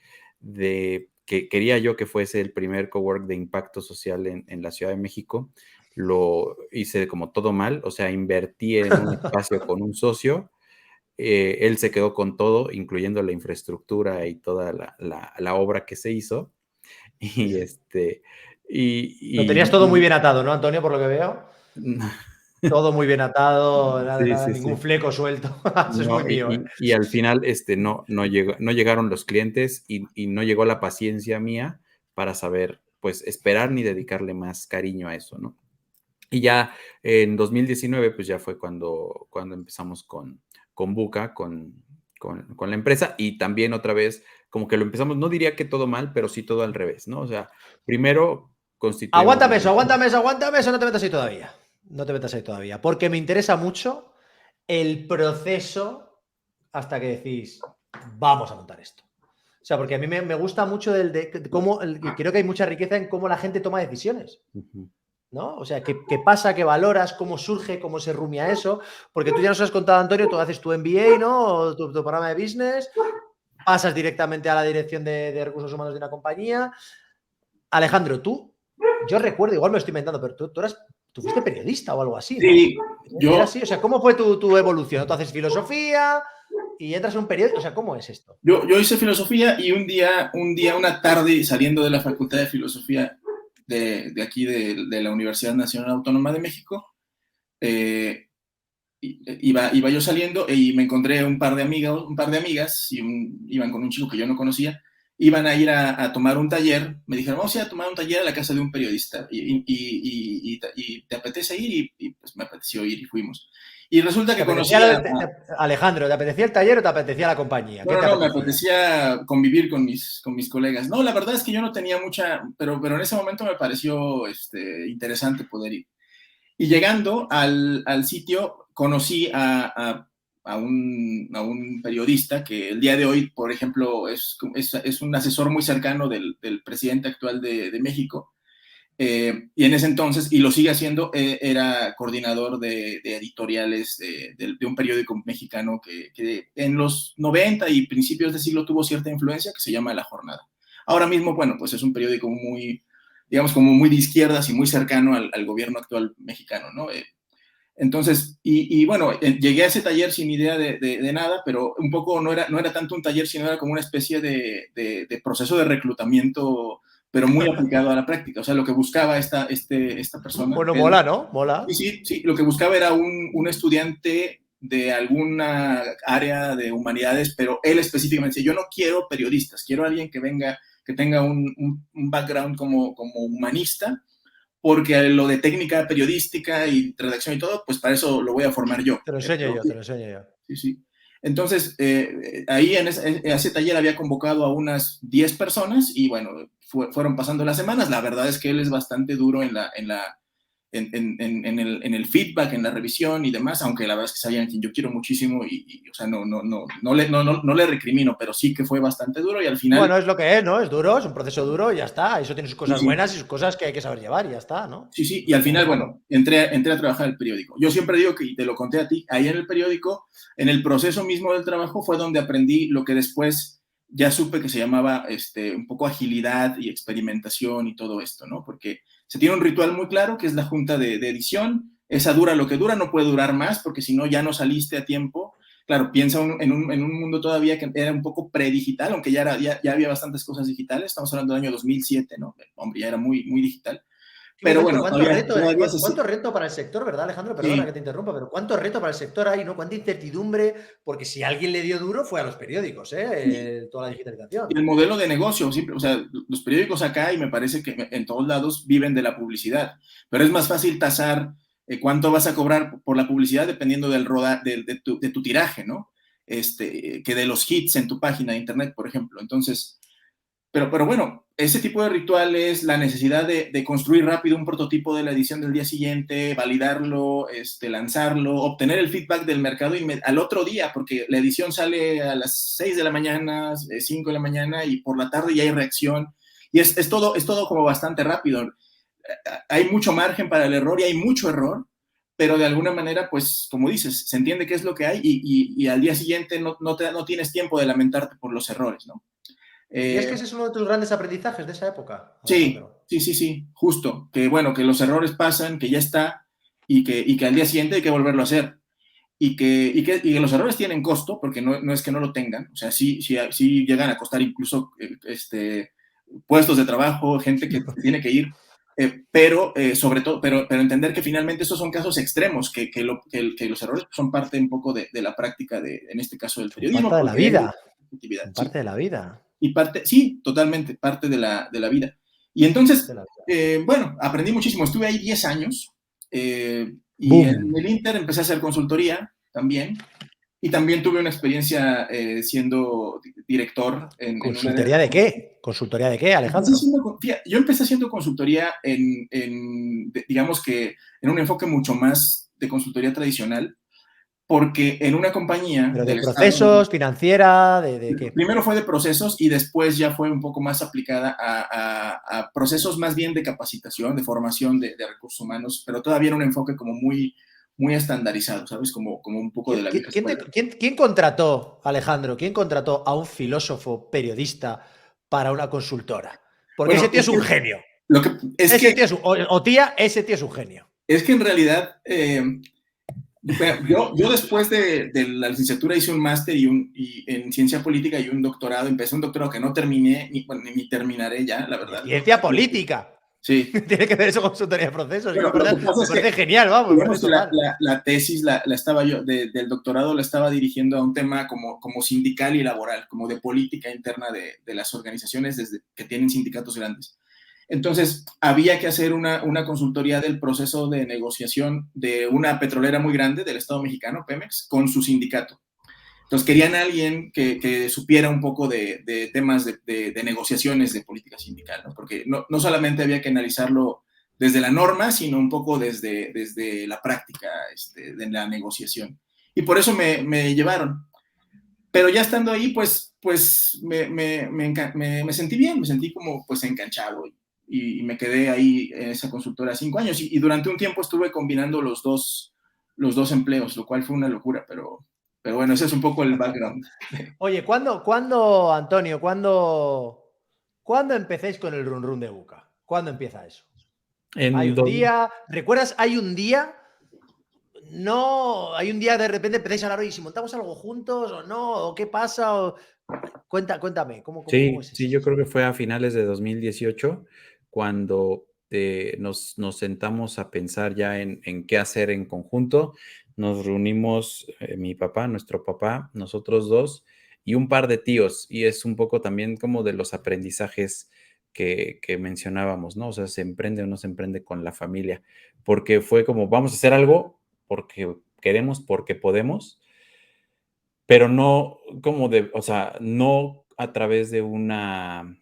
que quería yo que fuese el primer cowork de impacto social en la Ciudad de México. Lo hice como todo mal, o sea, invertí en un espacio con un socio. Él se quedó con todo, incluyendo la infraestructura y toda la obra que se hizo. Y Lo tenías todo muy bien atado, ¿no, Antonio? Por lo que veo. Todo muy bien atado, ningún fleco suelto. Eso es muy mío. Y al final no llegaron los clientes y no llegó la paciencia mía para saber, pues, esperar ni dedicarle más cariño a eso, ¿no? Y ya en 2019, pues ya fue cuando empezamos con Buca, con la empresa, y también otra vez como que lo empezamos, no diría que todo mal, pero sí todo al revés, ¿no? O sea, primero constituimos... Aguántame eso, no te metas ahí todavía. No te metas ahí todavía, porque me interesa mucho el proceso hasta que decís, vamos a montar esto? O sea, porque a mí me gusta mucho cómo, creo que hay mucha riqueza en cómo la gente toma decisiones, ¿no? O sea, qué pasa, qué valoras, cómo surge, cómo se rumia eso, porque tú ya nos has contado, Antonio, tú haces tu MBA, ¿no? O tu programa de business, pasas directamente a la dirección de recursos humanos de una compañía. Alejandro, yo recuerdo, igual me lo estoy inventando, pero tú fuiste periodista o algo así, ¿no? Sí, ¿Era así? O sea, ¿cómo fue tu evolución? ¿Tú haces filosofía y entras en un periódico? O sea, ¿cómo es esto? Yo hice filosofía y una tarde, saliendo de la Facultad de Filosofía de aquí, de la Universidad Nacional Autónoma de México, iba yo saliendo y me encontré un par de amigas, y iban con un chico que yo no conocía, iban a ir a tomar un taller, me dijeron, vamos a ir a tomar un taller a la casa de un periodista, y ¿te apetece ir? Y pues me apeteció ir y fuimos. Y resulta que conocí Alejandro, ¿te apetecía el taller o te apetecía la compañía? No, me apetecía convivir con mis colegas. No, la verdad es que yo no tenía mucha, pero en ese momento me pareció interesante poder ir. Y llegando al sitio, conocí a un periodista que el día de hoy, por ejemplo, es un asesor muy cercano del presidente actual de México. Y en ese entonces, y lo sigue haciendo, era coordinador de editoriales de un periódico mexicano que en los 90 y principios de siglo tuvo cierta influencia, que se llama La Jornada. Ahora mismo, bueno, pues es un periódico muy, digamos, como muy de izquierdas y muy cercano al gobierno actual mexicano, ¿no? Entonces, bueno, llegué a ese taller sin idea de nada, pero un poco no era tanto un taller, sino era como una especie de proceso de reclutamiento, pero muy aplicado a la práctica. O sea, lo que buscaba esta persona. Bueno, mola, ¿no? Mola. Sí, lo que buscaba era un estudiante de alguna área de humanidades, pero él específicamente dice, yo no quiero periodistas, quiero a alguien que venga, que tenga un background como humanista, porque lo de técnica periodística y redacción y todo, pues para eso lo voy a formar yo. Te lo enseño yo. Sí. Entonces, ahí en ese taller había convocado a unas 10 personas y bueno, fueron pasando las semanas. La verdad es que él es bastante duro en el feedback, en la revisión y demás, aunque la verdad es que sabían que yo quiero muchísimo y o sea, no le recrimino, pero sí que fue bastante duro y al final... Bueno, es lo que es, ¿no? Es duro, es un proceso duro y ya está. Eso tiene sus cosas buenas y sus cosas que hay que saber llevar y ya está, ¿no? Sí, y al final, bueno, entré a trabajar en el periódico. Yo siempre digo que, y te lo conté a ti, ahí en el periódico, en el proceso mismo del trabajo fue donde aprendí lo que después ya supe que se llamaba un poco agilidad y experimentación y todo esto, ¿no? Porque se tiene un ritual muy claro que es la junta de edición, esa dura lo que dura, no puede durar más porque si no ya no saliste a tiempo. Claro, piensa en un mundo todavía que era un poco predigital, aunque ya había bastantes cosas digitales, estamos hablando del año 2007, ¿no? Hombre, ya era muy, muy digital. Pero bueno, ¿cuánto reto para el sector, verdad, Alejandro? Perdona que te interrumpa, pero ¿cuánto reto para el sector hay, no? ¿Cuánta incertidumbre? Porque si alguien le dio duro fue a los periódicos, toda la digitalización. Y el modelo de negocio, siempre, o sea, los periódicos acá, y me parece que en todos lados viven de la publicidad, pero es más fácil tasar cuánto vas a cobrar por la publicidad dependiendo del de tu tiraje, ¿no? Que de los hits en tu página de internet, por ejemplo. Entonces, pero bueno, ese tipo de rituales, la necesidad de construir rápido un prototipo de la edición del día siguiente, validarlo, lanzarlo, obtener el feedback del mercado al otro día, porque la edición sale a las 6 de la mañana, 5 de la mañana, y por la tarde ya hay reacción. Y es todo como bastante rápido. Hay mucho margen para el error y hay mucho error, pero de alguna manera, pues, como dices, se entiende qué es lo que hay y al día siguiente no tienes tiempo de lamentarte por los errores, ¿no? ¿Y es que ese es uno de tus grandes aprendizajes de esa época, Alejandro? Sí, justo. Que bueno, que los errores pasan, que ya está, y que al día siguiente hay que volverlo a hacer. Y que los errores tienen costo, porque no es que no lo tengan. O sea, sí llegan a costar incluso puestos de trabajo, gente que tiene que ir. Pero sobre todo, pero entender que finalmente esos son casos extremos, que los errores son parte un poco de la práctica, en este caso del periodismo. Parte de la vida. Parte de la vida. Y sí, totalmente, parte de la vida. Y entonces, bueno, aprendí muchísimo. Estuve ahí 10 años y en el Inter empecé a hacer consultoría también. Y también tuve una experiencia siendo director. ¿Consultoría de qué? ¿Consultoría de qué, Alejandro? Yo empecé haciendo consultoría digamos que en un enfoque mucho más de consultoría tradicional, porque en una compañía ¿Pero de del procesos, Estado, financiera, de qué? primero fue de procesos y después ya fue un poco más aplicada a procesos más bien de capacitación, de formación de recursos humanos, pero todavía era un enfoque como muy estandarizado, ¿sabes? Como un poco de la vieja escuela. ¿Quién contrató, Alejandro, quién contrató a un filósofo periodista para una consultora? Porque ese Bueno, tío es un genio. lo que, es Ese que, tío es o tía, ese tío es un genio. es que en realidad, yo después de la licenciatura hice un máster y en ciencia política y un doctorado. Empecé un doctorado que no terminé, ni terminaré ya, la De verdad. ciencia política. Sí. Tiene que ver eso con consultoría de procesos. Bueno, lo que pasa Me es parece que, genial, vamos, me digamos parece que total. la tesis la estaba yo, del doctorado la estaba dirigiendo a un tema como sindical y laboral, como de política interna de las organizaciones desde que tienen sindicatos grandes. Entonces, había que hacer una consultoría del proceso de negociación de una petrolera muy grande del Estado mexicano, Pemex, con su sindicato. Entonces, querían a alguien que supiera un poco de temas de negociaciones de política sindical, ¿no? Porque no solamente había que analizarlo desde la norma, sino un poco desde la práctica de la negociación. Y por eso me llevaron. Pero ya estando ahí, pues me sentí bien, me sentí como pues enganchado y me quedé ahí en esa consultora 5 años y durante un tiempo estuve combinando los dos empleos, lo cual fue una locura, pero bueno, ese es un poco el background. Oye, Antonio, cuándo empecéis con el run run de Buca? ¿Cuándo empieza eso? Hay En un dos- día, ¿recuerdas? Hay un día, no, hay un día de repente empezáis a hablar, oye, si montamos algo juntos o no, o qué pasa, cuéntame, ¿cómo Sí, es sí, eso? yo creo que fue a finales de 2018 cuando nos sentamos a pensar ya en qué hacer en conjunto. Nos reunimos mi papá, nuestro papá, nosotros dos y un par de tíos. Y es un poco también como de los aprendizajes que mencionábamos, ¿no? O sea, se emprende o no se emprende con la familia, porque fue como, vamos a hacer algo porque queremos, porque podemos, pero no como o sea, no a través de una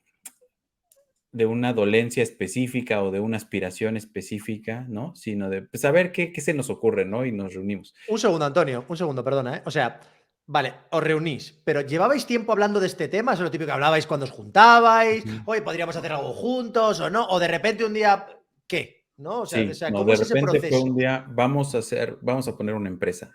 dolencia específica o de una aspiración específica, ¿no? Sino de, pues, a ver qué se nos ocurre, ¿no? Y nos reunimos. Un segundo, Antonio, un segundo, perdona, ¿eh? O sea, vale, os reunís, pero ¿llevabais tiempo hablando de este tema? ¿Es lo típico que hablabais cuando os juntabais? Ujú. Oye, ¿podríamos hacer algo juntos o no? O de repente un día, ¿qué? ¿No? O Sí, sea, no, ¿cómo de es ese repente fue un proceso? día, vamos a poner una empresa.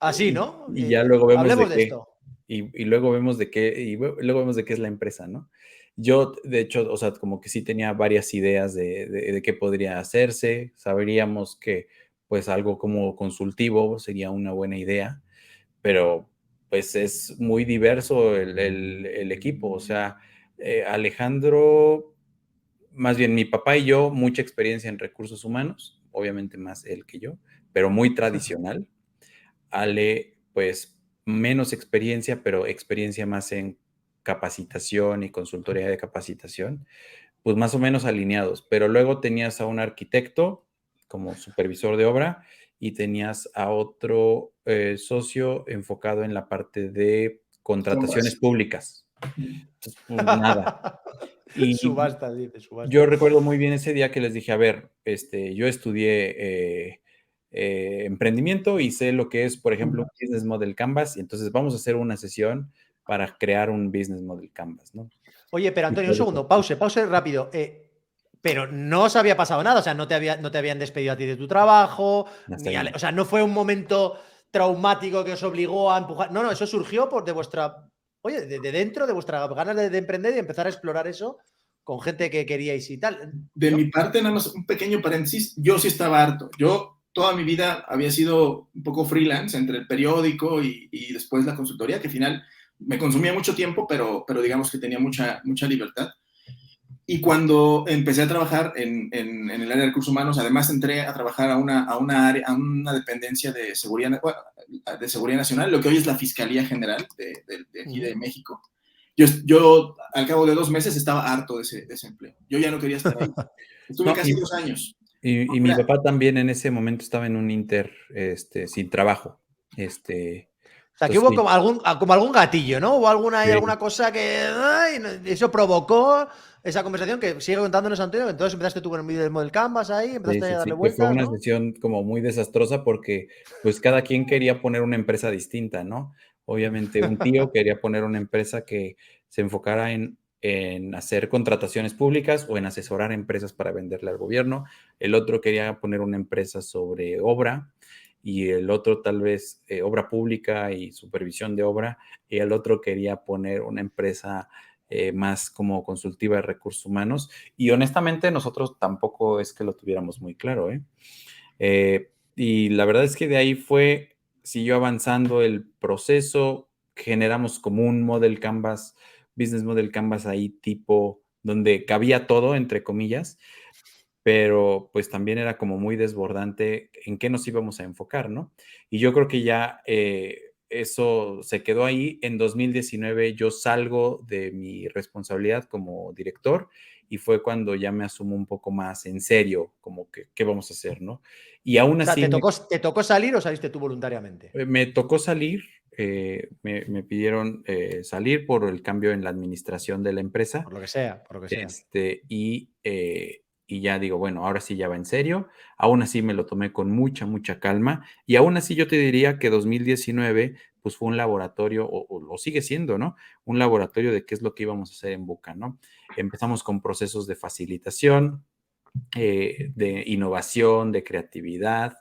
Así, Y, ¿no? y ya luego vemos de Hablemos de qué, esto. y luego vemos de qué, luego vemos de qué es la empresa, ¿no? Yo, de hecho, o sea, como que sí tenía varias ideas de qué podría hacerse. Sabríamos que, pues, algo como consultivo sería una buena idea, pero, pues, es muy diverso el equipo. O sea, Alejandro, más bien mi papá y yo, mucha experiencia en recursos humanos, obviamente más él que yo, pero muy tradicional. Ale, pues menos experiencia, pero experiencia más en capacitación y consultoría de capacitación, pues más o menos alineados. Pero luego tenías a un arquitecto como supervisor de obra y tenías a otro socio enfocado en la parte de contrataciones Compras. públicas. Entonces, pues nada. Y Subastas, dice, yo subastas. recuerdo muy bien ese día que les dije, a ver, yo estudié emprendimiento y sé lo que es, por ejemplo, un business model canvas, y entonces vamos a hacer una sesión para crear un business model canvas, ¿no? Oye, pero Y Antonio, un por eso, segundo, pause rápido. Pero no os había pasado nada, o sea, no te habían despedido a ti de tu trabajo, hasta ahí no. o sea, no fue un momento traumático que os obligó a empujar. No, eso surgió de vuestra, oye, de dentro, de vuestras ganas de emprender y empezar a explorar eso con gente que queríais y tal, De mi ¿no? parte, nada más un pequeño paréntesis, yo sí estaba harto. Yo toda mi vida había sido un poco freelance entre el periódico y después la consultoría, que al final me consumía mucho tiempo, pero digamos que tenía mucha libertad. Y cuando empecé a trabajar en el área de recursos humanos, además entré a trabajar a una dependencia de seguridad nacional, lo que hoy es la Fiscalía General de aquí de México. Yo, al cabo de 2 meses, estaba harto de ese empleo. Yo ya no quería estar ahí. Estuve No, casi 2 años. y mi Mira, papá también en ese momento estaba en un inter, sin trabajo. O sea, que Entonces, hubo como algún gatillo, ¿no? Hubo alguna sí, cosa que eso provocó esa conversación que sigue contándonos Antonio, que entonces empezaste tú con el vídeo del Model Canvas ahí, sí, empezaste a sí, darle sí, que fue vueltas, una ¿no? sesión como muy desastrosa porque pues cada quien quería poner una empresa distinta, ¿no? Obviamente un tío quería poner una empresa que se enfocara en hacer contrataciones públicas o en asesorar empresas para venderle al gobierno. El otro quería poner una empresa sobre obra y el otro tal vez obra pública y supervisión de obra, y el otro quería poner una empresa más como consultiva de recursos humanos. Y honestamente nosotros tampoco es que lo tuviéramos muy claro, ¿eh? Y la verdad es que de ahí siguió avanzando el proceso, generamos como un model canvas, business model canvas ahí tipo donde cabía todo, entre comillas, pero pues también era como muy desbordante en qué nos íbamos a enfocar, ¿no? Y yo creo que ya eso se quedó ahí. En 2019 yo salgo de mi responsabilidad como director y fue cuando ya me asumo un poco más en serio, como que qué vamos a hacer, ¿no? Y aún O sea, así ¿te tocó salir o saliste tú voluntariamente? me tocó salir, me pidieron salir por el cambio en la administración de la empresa. Por lo que sea, por lo que sea. Y ya digo, bueno, ahora sí ya va en serio. Aún así me lo tomé con mucha, mucha calma. Y aún así yo te diría que 2019 pues fue un laboratorio, o lo sigue siendo, ¿no? Un laboratorio de qué es lo que íbamos a hacer en Buca, ¿no? Empezamos con procesos de facilitación, de innovación, de creatividad.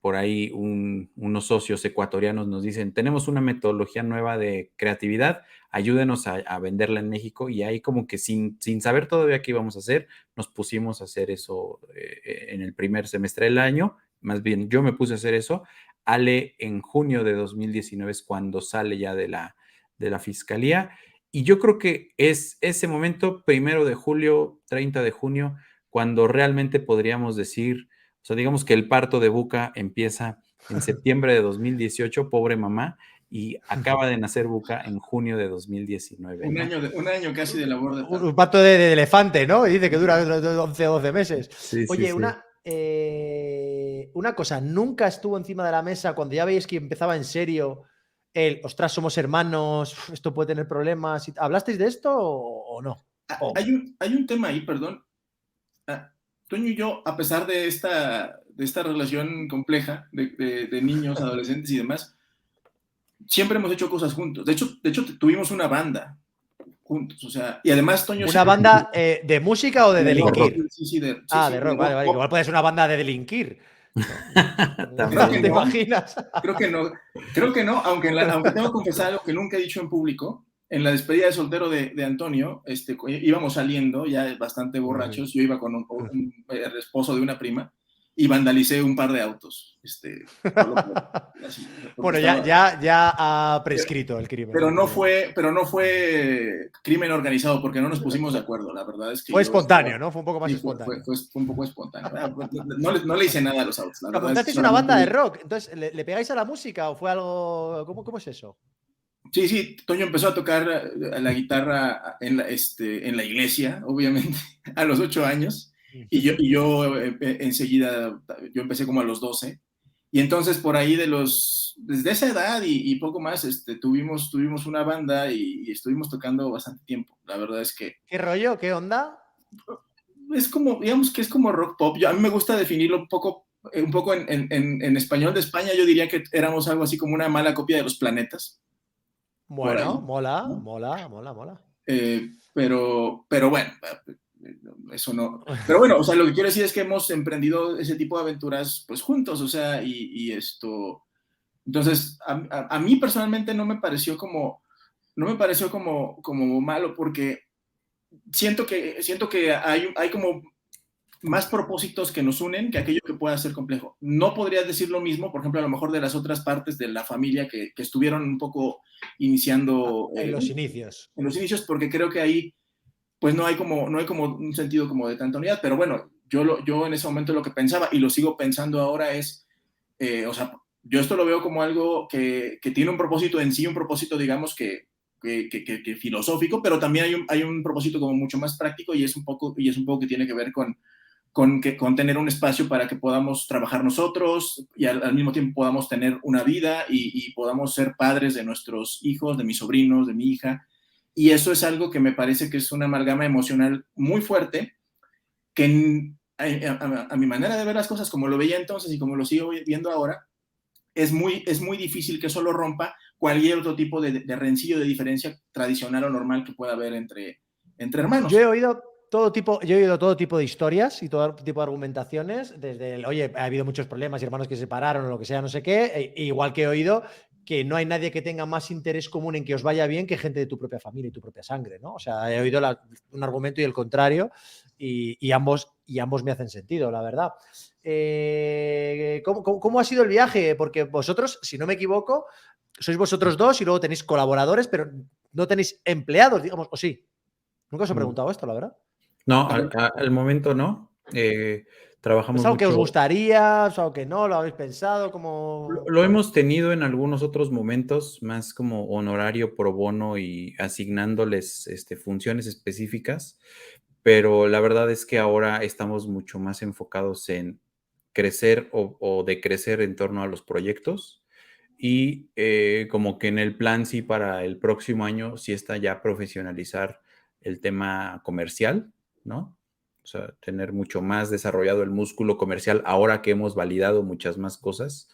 Por ahí unos socios ecuatorianos nos dicen, tenemos una metodología nueva de creatividad, ayúdenos a venderla en México. Y ahí como que sin saber todavía qué íbamos a hacer, nos pusimos a hacer eso en el primer semestre del año. Más bien, yo me puse a hacer eso. Ale en junio de 2019 es cuando sale ya de la fiscalía. Y yo creo que es ese momento, 1 de julio, 30 de junio, cuando realmente podríamos decir, o sea, digamos que el parto de Buca empieza en septiembre de 2018, pobre mamá, y acaba de nacer Buca en junio de 2019, ¿no? Un año casi de labor de Un parto. parto de elefante, ¿no? Y dice que dura 11 o 12 meses. Sí, sí, Oye, sí. una cosa, ¿nunca estuvo encima de la mesa cuando ya veis que empezaba en serio ostras, somos hermanos, esto puede tener problemas? ¿Hablasteis de esto o no? Hay un tema ahí, perdón. Toño y yo, a pesar de esta relación compleja de niños, adolescentes y demás, siempre hemos hecho cosas juntos. De hecho, tuvimos una banda juntos, o sea, y además Toño ¿Una siempre... banda de música o de De rock, delinquir? sí, sí, Ah, sí, de de rock, vale, rock vale. pop. Igual puede ser una banda de delinquir, ¿no? Creo que También. ¿Te no, imaginas? creo que no, aunque tengo que confesar algo que nunca he dicho en público. En la despedida de soltero de Antonio, íbamos saliendo ya bastante borrachos, yo iba con el esposo de una prima y vandalicé un par de autos, porque Bueno, estaba, ya ha prescrito el crimen, ¿no? pero no fue crimen organizado porque no nos pusimos de acuerdo, la verdad es que Fue yo estaba, espontáneo, ¿no? Fue un poco más sí, espontáneo. fue un poco espontáneo. No le hice nada a los autos, la O sea, verdad es que montasteis una solamente banda de rock. Entonces, ¿le pegáis a la música o fue algo? ¿Cómo es eso? sí, sí, Toño empezó a tocar la guitarra en la iglesia, obviamente, a los 8 años, y yo enseguida, yo empecé como a los 12, y entonces por ahí desde esa edad y poco más, tuvimos una banda y estuvimos tocando bastante tiempo. La verdad es que ¿Qué rollo? ¿Qué onda? es como, digamos que es como rock pop. A mí me gusta definirlo un poco en español de España, yo diría que éramos algo así como una mala copia de Los Planetas, por Bueno, ahí, mola, ¿no? mola, mola, mola. Pero bueno, eso no. Pero bueno, o sea, lo que quiero decir es que hemos emprendido ese tipo de aventuras pues juntos, o sea, y esto. Entonces, a mí personalmente no me pareció como malo porque siento que hay como más propósitos que nos unen que aquello que pueda ser complejo. No podría decir lo mismo, por ejemplo, a lo mejor de las otras partes de la familia que estuvieron un poco iniciando En los inicios. en los inicios, porque creo que ahí pues no hay como un sentido como de tanta unidad, pero bueno, yo en ese momento lo que pensaba y lo sigo pensando ahora es, o sea, yo esto lo veo como algo que tiene un propósito en sí, un propósito digamos que filosófico, pero también hay un propósito como mucho más práctico y es un poco que tiene que ver con tener un espacio para que podamos trabajar nosotros y al mismo tiempo podamos tener una vida y podamos ser padres de nuestros hijos, de mis sobrinos, de mi hija. Y eso es algo que me parece que es una amalgama emocional muy fuerte, que a mi manera de ver las cosas, como lo veía entonces y como lo sigo viendo ahora, es muy difícil que eso lo rompa cualquier otro tipo de rencillo, de diferencia tradicional o normal que pueda haber entre hermanos. Yo he oído todo tipo de historias y todo tipo de argumentaciones, desde el, oye, ha habido muchos problemas y hermanos que se separaron o lo que sea, no sé qué, igual que he oído que no hay nadie que tenga más interés común en que os vaya bien que gente de tu propia familia y tu propia sangre, ¿no? O sea, he oído un argumento y el contrario y ambos me hacen sentido, la verdad. ¿Cómo ha sido el viaje? Porque vosotros, si no me equivoco, sois vosotros dos y luego tenéis colaboradores, pero no tenéis empleados, digamos, o sí. Nunca os he preguntado esto, la verdad. No, al momento no. ¿Es Trabajamos algo que os mucho. gustaría? ¿Es algo que no? ¿Lo habéis pensado? ¿Cómo? Lo hemos tenido en algunos otros momentos, más como honorario pro bono y asignándoles funciones específicas, pero la verdad es que ahora estamos mucho más enfocados en crecer o decrecer en torno a los proyectos y como que en el plan sí para el próximo año sí está ya profesionalizar el tema comercial, ¿no? O sea, tener mucho más desarrollado el músculo comercial ahora que hemos validado muchas más cosas.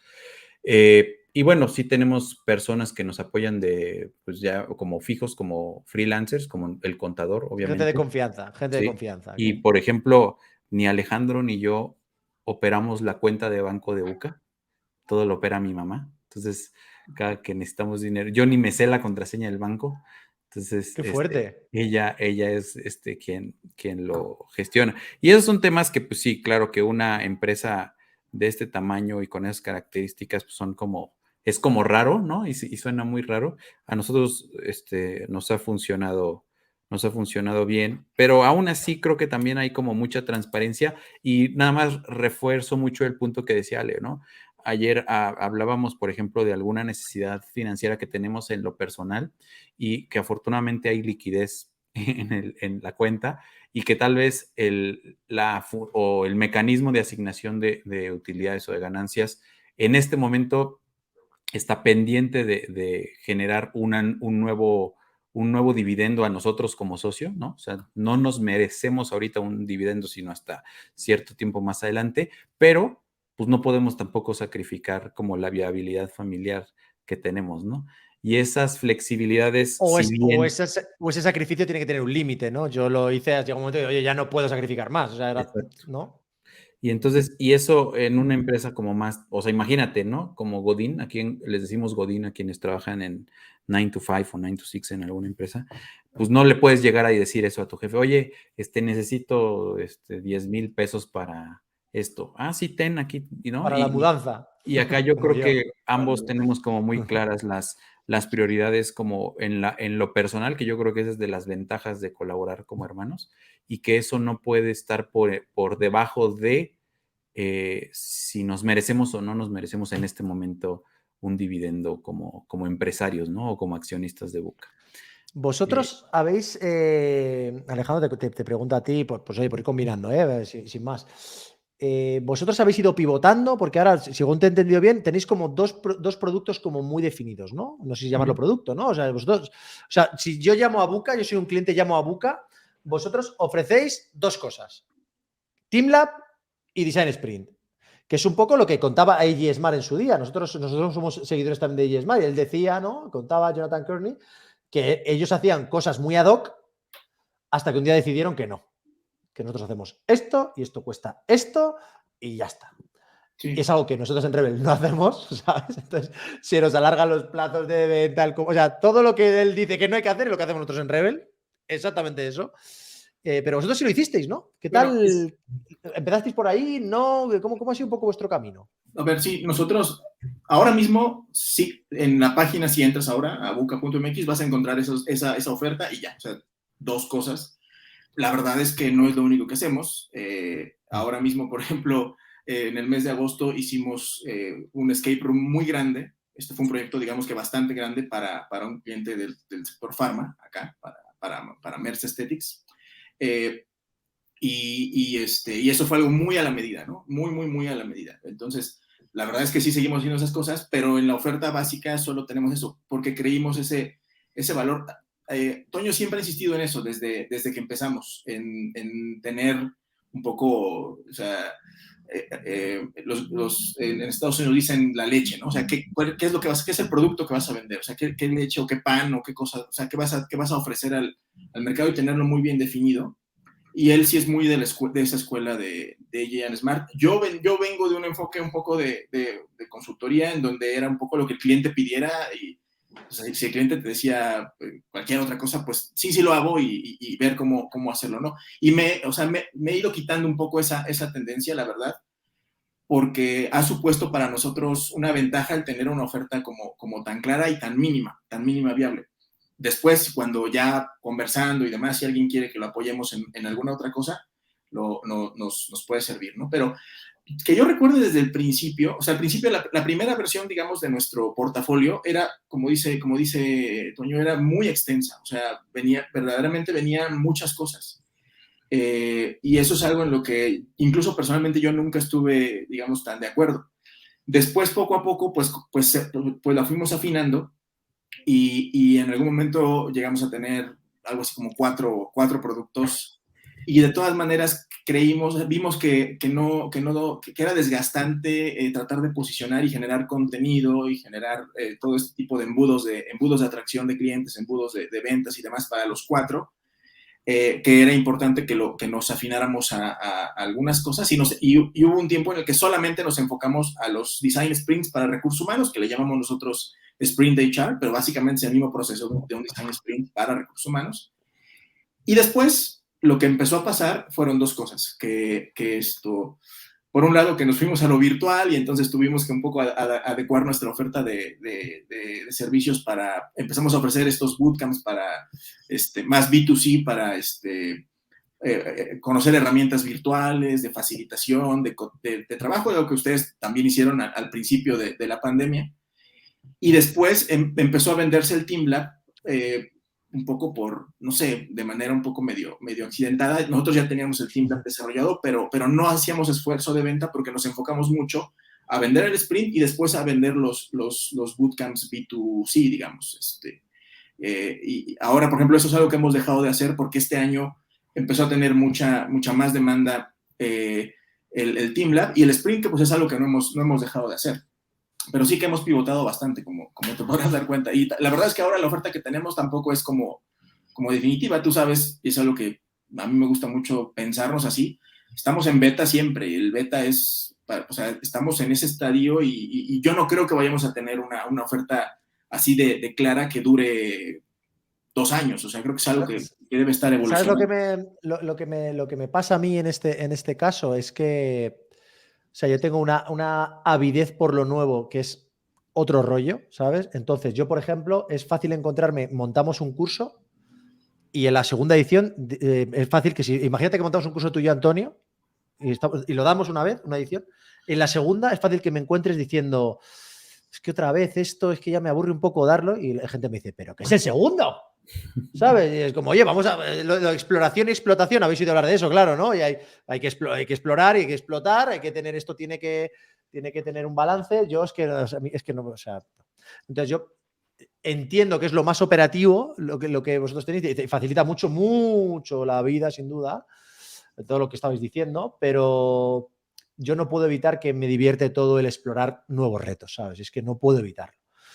Y bueno, sí tenemos personas que nos apoyan pues ya como fijos, como freelancers, como el contador, Gente de obviamente. confianza, gente de Sí. confianza. Y Okay. por ejemplo, ni Alejandro ni yo operamos la cuenta de banco de UCA, todo lo opera mi mamá. Entonces, cada que necesitamos dinero, yo ni me sé la contraseña del banco. Entonces, Qué fuerte. ella es quien lo gestiona. Y esos son temas que, pues sí, claro que una empresa de este tamaño y con esas características, pues es como raro, ¿no? Y suena muy raro. A nosotros, nos ha funcionado bien, pero aún así creo que también hay como mucha transparencia y nada más refuerzo mucho el punto que decía Ale, ¿no? Ayer hablábamos, por ejemplo, de alguna necesidad financiera que tenemos en lo personal y que afortunadamente hay liquidez en la cuenta y que tal vez el mecanismo de asignación de utilidades o de ganancias en este momento está pendiente de generar un nuevo dividendo a nosotros como socio, ¿no? O sea, no nos merecemos ahorita un dividendo, sino hasta cierto tiempo más adelante, pero pues no podemos tampoco sacrificar como la viabilidad familiar que tenemos, ¿no? Y esas flexibilidades, O, si es, o, bien... ese, o ese sacrificio tiene que tener un límite, ¿no? Yo lo hice, llega un momento de, oye, ya no puedo sacrificar más. O sea, ¿no? Y entonces, y eso en una empresa como más, o sea, imagínate, ¿no? Como Godín, les decimos Godín a quienes trabajan en 9 to 5 o 9 to 6 en alguna empresa, pues no le puedes llegar a decir eso a tu jefe, oye, necesito 10,000 pesos para esto. Ah, sí, ten aquí, ¿no? Para la mudanza. Y acá yo Como creo yo. que ambos tenemos como muy claras las prioridades como en lo personal, que yo creo que esa es de las ventajas de colaborar como hermanos, y que eso no puede estar por debajo de si nos merecemos o no nos merecemos en este momento un dividendo como empresarios, ¿no? O como accionistas de Buca. Vosotros habéis, Alejandro, te pregunto a ti, pues oye, por ir combinando, sin más. Vosotros habéis ido pivotando, porque ahora, según te he entendido bien, tenéis como dos productos como muy definidos, ¿no? No sé si llamarlo producto, ¿no? O sea, vosotros, o sea, si yo llamo a Buca, yo soy un cliente, llamo a Buca, vosotros ofrecéis dos cosas: TeamLab y Design Sprint, que es un poco lo que contaba A.J. Smart en su día. Nosotros somos seguidores también de A.J. Smart, y él decía, ¿no? Contaba Jonathan Kearney, que ellos hacían cosas muy ad hoc hasta que un día decidieron que no, que nosotros hacemos esto y esto cuesta esto y ya está. Sí. Y es algo que nosotros en Rebel no hacemos, ¿sabes? Entonces, se nos alargan los plazos de venta, o sea, todo lo que él dice que no hay que hacer es lo que hacemos nosotros en Rebel, exactamente eso. Pero vosotros sí lo hicisteis, ¿no? ¿Qué Bueno, tal? ¿Empezasteis por ahí? ¿No? ¿Cómo ha sido un poco vuestro camino? A ver, sí, nosotros ahora mismo, sí, en la página, si entras ahora a buca.mx, vas a encontrar esa oferta y ya, o sea, dos cosas. La verdad es que no es lo único que hacemos. Ahora mismo, por ejemplo, en el mes de agosto hicimos un escape room muy grande. Este fue un proyecto, digamos que bastante grande para un cliente del sector pharma, acá, para Merce Aesthetics. y eso fue algo muy a la medida, ¿no? Muy, muy, muy a la medida. Entonces, la verdad es que sí seguimos haciendo esas cosas, pero en la oferta básica solo tenemos eso, porque creímos ese valor. Toño siempre ha insistido en eso desde que empezamos, en tener un poco, o sea, en Estados Unidos dicen la leche, ¿no? O sea, ¿qué es lo que qué es el producto que vas a vender? O sea, ¿qué leche o qué pan o qué cosa, o sea, qué vas a ofrecer al mercado y tenerlo muy bien definido? Y él sí es muy de esa escuela de J.N. Smart. Yo vengo de un enfoque un poco de consultoría, en donde era un poco lo que el cliente pidiera, y o sea, si el cliente te decía cualquier otra cosa, pues sí lo hago, y ver cómo hacerlo, ¿no? Y me he ido quitando un poco esa tendencia, la verdad, porque ha supuesto para nosotros una ventaja el tener una oferta como tan clara y tan mínima viable. Después, cuando ya conversando y demás, si alguien quiere que lo apoyemos en alguna otra cosa, nos puede servir, ¿no? Pero que yo recuerde desde el principio, o sea, al principio la primera versión, digamos, de nuestro portafolio era, como dice Toño, era muy extensa, o sea, verdaderamente venían muchas cosas. Y eso es algo en lo que incluso personalmente yo nunca estuve, digamos, tan de acuerdo. Después, poco a poco, pues la fuimos afinando, y en algún momento llegamos a tener algo así como cuatro productos, y de todas maneras vimos que era desgastante tratar de posicionar y generar contenido y generar todo este tipo de embudos de atracción de clientes, embudos de ventas y demás para los cuatro, que era importante que nos afináramos a algunas cosas, y hubo un tiempo en el que solamente nos enfocamos a los design sprints para recursos humanos, que le llamamos nosotros sprint de HR, pero básicamente es el mismo proceso de un design sprint para recursos humanos. Y después, lo que empezó a pasar fueron dos cosas, por un lado, que nos fuimos a lo virtual, y entonces tuvimos que un poco adecuar nuestra oferta de servicios empezamos a ofrecer estos bootcamps para más B2C, para conocer herramientas virtuales, de facilitación, de trabajo, de lo que ustedes también hicieron al principio de la pandemia. Y después empezó a venderse el TeamLab, un poco no sé, de manera un poco medio accidentada. Nosotros ya teníamos el TeamLab desarrollado, pero no hacíamos esfuerzo de venta, porque nos enfocamos mucho a vender el sprint y después a vender los bootcamps B2C, digamos. Y ahora, por ejemplo, eso es algo que hemos dejado de hacer, porque este año empezó a tener mucha más demanda el TeamLab, y el sprint, que pues es algo que no hemos dejado de hacer. Pero sí que hemos pivotado bastante, como te podrás dar cuenta. Y la verdad es que ahora la oferta que tenemos tampoco es como definitiva. Tú sabes, y es algo que a mí me gusta mucho pensarnos así, estamos en beta siempre. El beta o sea, estamos en ese estadio, y yo no creo que vayamos a tener una oferta así de clara que dure 2 años. O sea, creo que es algo que debe estar evolucionando. ¿Sabes lo que me pasa a mí en este caso? Es que, o sea, yo tengo una avidez por lo nuevo, que es otro rollo, ¿sabes? Entonces, yo, por ejemplo, es fácil montamos un curso, y en la segunda edición es fácil que imagínate que montamos un curso tú y yo, Antonio, y lo damos una edición, en la segunda es fácil que me encuentres diciendo, es que otra vez esto, es que ya me aburre un poco darlo, y la gente me dice, ¿pero qué es el segundo? ¿Sabes? Y es como, oye, vamos a lo exploración y explotación, habéis oído hablar de eso, claro, ¿no? Y hay que explorar y hay que explotar, hay que tener esto, tiene que tener un balance. Yo es que no, o sea, entonces yo entiendo que es lo más operativo, lo que vosotros tenéis, y facilita mucho la vida, sin duda, todo lo que estabais diciendo, pero yo no puedo evitar que me divierte todo el explorar nuevos retos, ¿sabes? Es que no puedo evitarlo.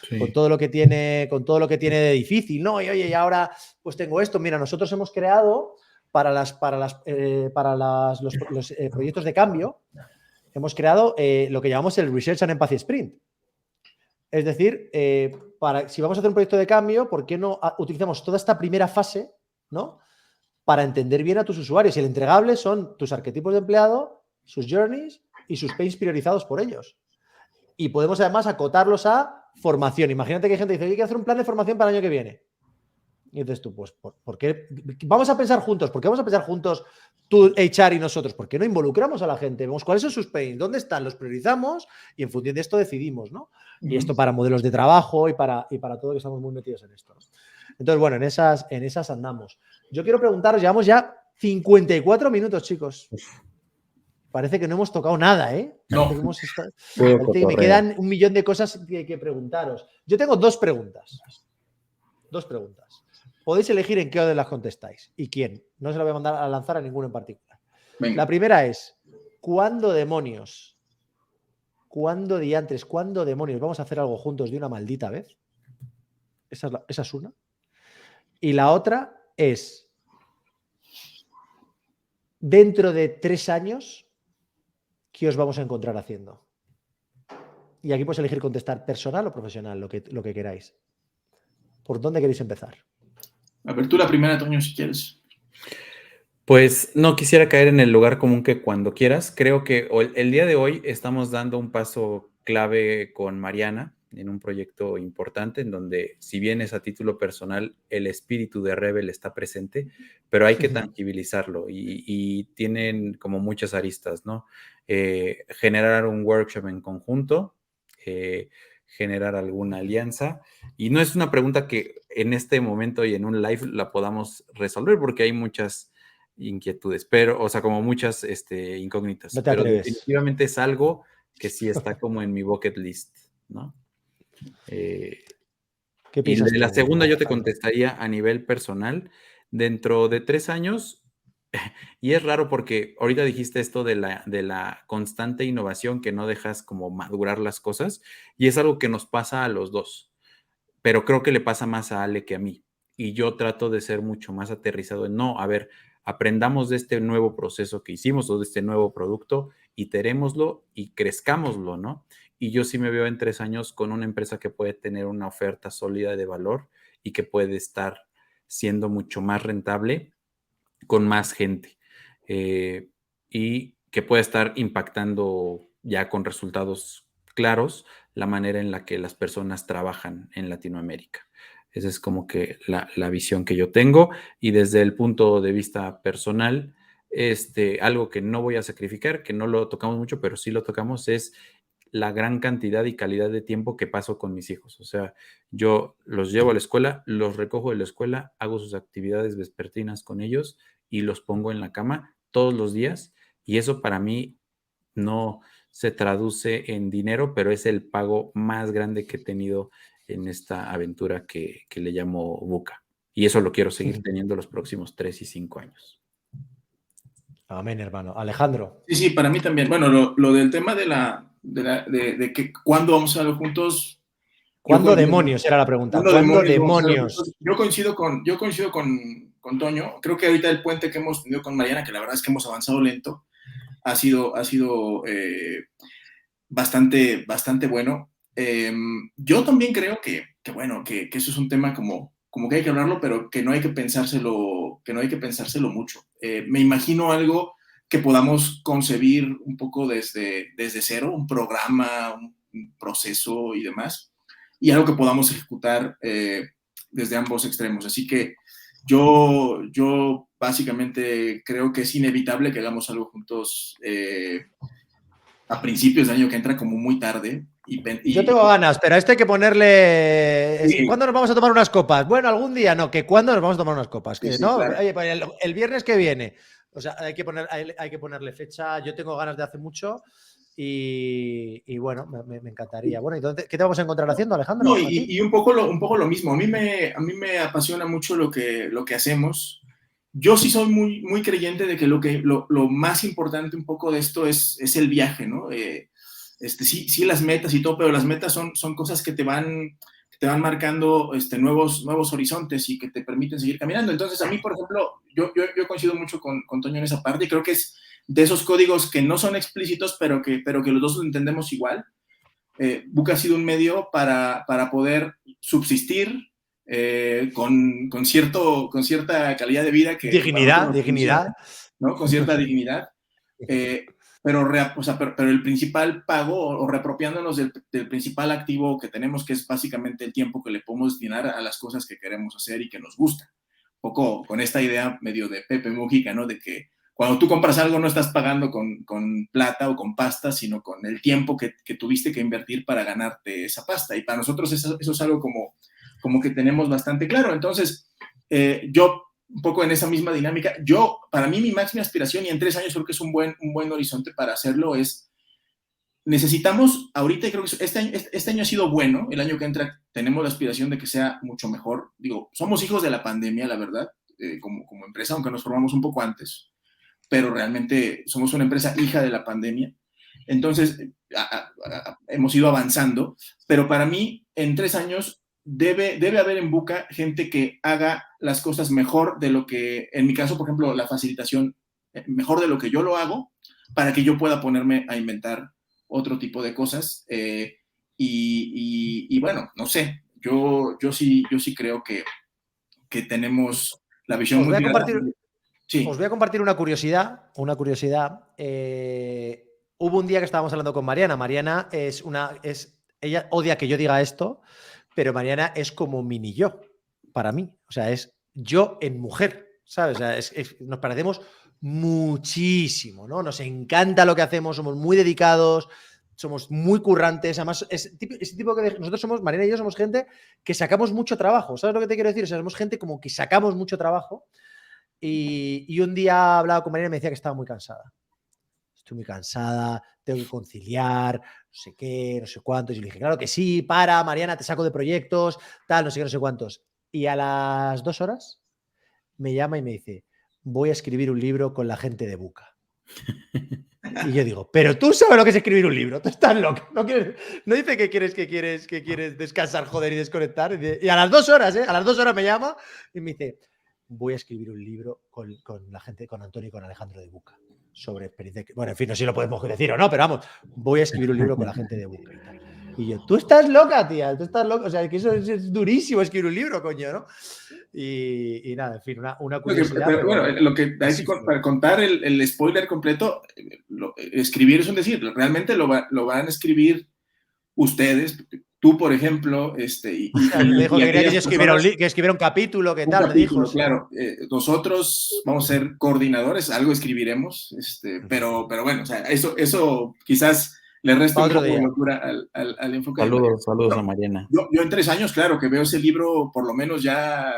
Sí. Con todo lo que tiene de difícil, ¿no? Y oye, y ahora pues tengo esto. Mira, nosotros hemos creado para los proyectos de cambio, hemos creado lo que llamamos el Research and Empathy Sprint. Es decir, si vamos a hacer un proyecto de cambio, ¿por qué no utilizamos toda esta primera fase, ¿no?, para entender bien a tus usuarios? Y el entregable son tus arquetipos de empleado, sus journeys y sus pains priorizados por ellos. Y podemos además acotarlos a formación. Imagínate que hay gente que dice, hay que hacer un plan de formación para el año que viene. Y dices tú, pues, ¿por qué? Vamos a pensar juntos. ¿Por qué vamos a pensar juntos tú, HR y nosotros? ¿Por qué no involucramos a la gente? Vemos cuáles son sus pains, dónde están, los priorizamos y en función de esto decidimos, ¿no? Y esto para modelos de trabajo y para todo, que estamos muy metidos en esto, ¿no? Entonces, bueno, en esas andamos. Yo quiero preguntaros, llevamos ya 54 minutos, chicos. Parece que no hemos tocado nada, ¿eh? No. Parece que me quedan un millón de cosas que preguntaros. Yo tengo dos preguntas. Podéis elegir en qué orden las contestáis y quién. No se la voy a mandar a lanzar a ninguno en particular. Venga. La primera es, ¿cuándo demonios vamos a hacer algo juntos de una maldita vez? Esa es una. Y la otra es, dentro de 3 años, ¿qué os vamos a encontrar haciendo? Y aquí podéis elegir contestar personal o profesional, lo que queráis. ¿Por dónde queréis empezar? A ver, tú la primera, Toño, si quieres. Pues no quisiera caer en el lugar común que cuando quieras. Creo que el día de hoy estamos dando un paso clave con Mariana en un proyecto importante en donde, si bien es a título personal, el espíritu de Rebel está presente, pero hay que tangibilizarlo y tienen como muchas aristas, ¿no? Generar un workshop en conjunto, generar alguna alianza. Y no es una pregunta que en este momento y en un live la podamos resolver porque hay muchas inquietudes, pero, o sea, como muchas incógnitas. No te pero atreves. definitivamente es algo que sí está como en mi bucket list, ¿no? ¿Qué Y piensas de la tú, segunda yo te Alejandro? contestaría a nivel personal, dentro de 3 años, y es raro porque ahorita dijiste esto de la constante innovación, que no dejas como madurar las cosas, y es algo que nos pasa a los dos, pero creo que le pasa más a Ale que a mí. Y yo trato de ser mucho más aterrizado en, no, a ver, aprendamos de este nuevo proceso que hicimos o de este nuevo producto, iterémoslo y crezcámoslo, ¿no? Y yo sí me veo en 3 años con una empresa que puede tener una oferta sólida de valor y que puede estar siendo mucho más rentable con más gente y que puede estar impactando ya con resultados claros la manera en la que las personas trabajan en Latinoamérica. Esa es como que la visión que yo tengo y desde el punto de vista personal, algo que no voy a sacrificar, que no lo tocamos mucho, pero sí lo tocamos, es la gran cantidad y calidad de tiempo que paso con mis hijos. O sea, yo los llevo a la escuela, los recojo de la escuela, hago sus actividades vespertinas con ellos y los pongo en la cama todos los días. Y eso para mí no se traduce en dinero, pero es el pago más grande que he tenido en esta aventura que le llamo Buca. Y eso lo quiero seguir teniendo los próximos 3 y 5 años. Amén, hermano. Alejandro. Sí, para mí también. Bueno, lo del tema de que cuándo vamos a verlo juntos. ¿Cuándo demonios era la pregunta? ¿Cuándo demonios? Yo coincido con Toño. Creo que ahorita el puente que hemos tenido con Mariana, que la verdad es que hemos avanzado lento, ha sido bastante bueno. Yo también creo que eso es un tema como que hay que hablarlo, pero que no hay que pensárselo mucho. Me imagino algo que podamos concebir un poco desde cero, un programa, un proceso y demás, y algo que podamos ejecutar desde ambos extremos. Así que yo básicamente creo que es inevitable que hagamos algo juntos a principios del año que entra, como muy tarde. Yo tengo ganas, pero a esto hay que ponerle. Sí. ¿Cuándo nos vamos a tomar unas copas? Bueno, algún día no, que ¿cuándo nos vamos a tomar unas copas? Que, Sí, ¿no? claro. Oye, pues el viernes que viene. O sea, hay que ponerle fecha. Yo tengo ganas de hace mucho y bueno, me encantaría. Bueno, entonces, ¿qué te vamos a encontrar haciendo, Alejandro? No, y un poco lo mismo. A mí me apasiona mucho lo que hacemos. Yo sí soy muy creyente de que lo más importante un poco de esto es el viaje, ¿no? Sí, las metas y todo, pero las metas son cosas que te van marcando nuevos horizontes y que te permiten seguir caminando. Entonces, a mí, por ejemplo, yo coincido mucho con Toño en esa parte y creo que es de esos códigos que no son explícitos, pero que los dos entendemos igual. Buca ha sido un medio para poder subsistir con cierta calidad de vida que Dignidad. ¿no? Con cierta dignidad. Pero el principal pago o reapropiándonos del principal activo que tenemos, que es básicamente el tiempo que le podemos destinar a las cosas que queremos hacer y que nos gusta. Un poco con esta idea medio de Pepe Mujica, ¿no? De que cuando tú compras algo no estás pagando con plata o con pasta, sino con el tiempo que tuviste que invertir para ganarte esa pasta. Y para nosotros eso es algo como que tenemos bastante claro. Entonces, yo un poco en esa misma dinámica. Para mí, mi máxima aspiración, y en 3 años creo que es un buen horizonte para hacerlo, es necesitamos ahorita, y creo que este año ha sido bueno, el año que entra tenemos la aspiración de que sea mucho mejor. Digo, somos hijos de la pandemia, la verdad, como empresa, aunque nos formamos un poco antes, pero realmente somos una empresa hija de la pandemia. Entonces, hemos ido avanzando, pero para mí, en 3 años, debe haber en Buca gente que haga las cosas mejor de lo que, en mi caso, por ejemplo, la facilitación, mejor de lo que yo lo hago, para que yo pueda ponerme a inventar otro tipo de cosas. Y bueno, no sé, yo sí creo que tenemos la visión Os muy voy a clara. compartir, Sí. os voy a compartir una curiosidad. Hubo un día que estábamos hablando con Mariana. Mariana ella odia que yo diga esto, pero Mariana es como mini yo para mí. O sea, es yo en mujer, ¿sabes? O sea, nos parecemos muchísimo, ¿no? Nos encanta lo que hacemos, somos muy dedicados, somos muy currantes. Además, ese tipo que nosotros somos, Mariana y yo somos gente que sacamos mucho trabajo. ¿Sabes lo que te quiero decir? O sea, somos gente como que sacamos mucho trabajo. Y un día hablaba con Mariana y me decía que estaba muy cansada. Estoy muy cansada, tengo que conciliar, no sé qué, no sé cuántos. Y le dije, claro que sí, Mariana, te saco de proyectos, tal, no sé qué, no sé cuántos. Y a las 2 horas me llama y me dice, voy a escribir un libro con la gente de Buca. Y yo digo, pero tú sabes lo que es escribir un libro, tú estás loco. No dice que quieres descansar, joder, y desconectar. Y a las 2 horas, a las 2 horas me llama y me dice, voy a escribir un libro con la gente, con Antonio y con Alejandro de Buca, sobre experiencia. Bueno, en fin, no sé si lo podemos decir o no, pero vamos, voy a escribir un libro con la gente de Buca y tal. Y yo, tú estás loca, tía, tú estás loca. O sea, que eso es durísimo escribir un libro, coño, ¿no? Y nada, en fin, una curiosidad. Pero bueno, lo que hay que para contar el spoiler completo, escribir es un decir, realmente lo van a escribir ustedes, tú, por ejemplo, me dijo que quería que yo escribiera un capítulo, ¿qué tal? Me dijo. Claro, nosotros vamos a ser coordinadores, algo escribiremos, pero bueno, o sea, eso quizás le resta un poco de locura al enfoque. Saludos a Mariana. Yo en 3 años, claro, que veo ese libro por lo menos ya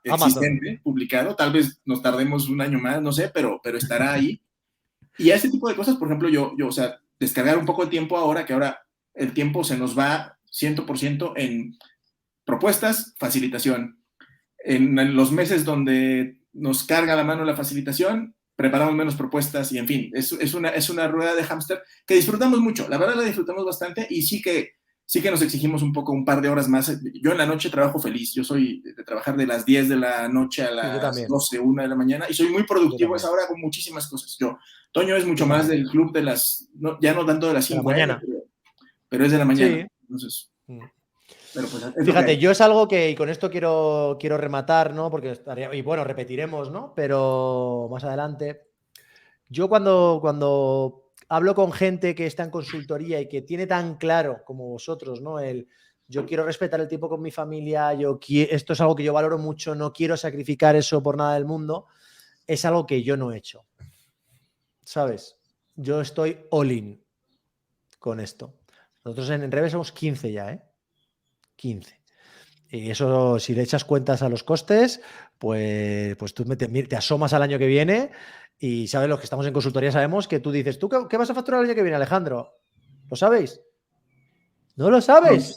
existente, publicado, tal vez nos tardemos un año más, no sé, pero estará ahí. Y a ese tipo de cosas, por ejemplo, yo, o sea, descargar un poco el tiempo ahora, que ahora el tiempo se nos va 100% en propuestas, facilitación. En los meses donde nos carga la mano la facilitación, preparamos menos propuestas y en fin, es una rueda de hámster que disfrutamos mucho, la verdad la disfrutamos bastante y sí que nos exigimos un poco, un par de horas más. Yo en la noche trabajo feliz, yo soy de trabajar de las 10 de la noche a las 12, 1 de la mañana y soy muy productivo a esa hora con muchísimas cosas. Toño es mucho más del club de las, ya no tanto de las 5 de la mañana, pero es de la mañana. Sí. Entonces, pero pues fíjate, yo es algo que, y con esto quiero rematar, ¿no? Porque y bueno, repetiremos, ¿no? Pero más adelante, yo cuando hablo con gente que está en consultoría y que tiene tan claro como vosotros, ¿no? Yo quiero respetar el tiempo con mi familia, esto es algo que yo valoro mucho, no quiero sacrificar eso por nada del mundo, es algo que yo no he hecho, ¿sabes? Yo estoy all in con esto. Nosotros en Reve somos 15 ya, ¿eh? 15. Y eso, si le echas cuentas a los costes, pues tú te asomas al año que viene y sabes, los que estamos en consultoría sabemos que tú dices, ¿tú qué vas a facturar el año que viene, Alejandro? ¿Lo sabéis? No lo sabes.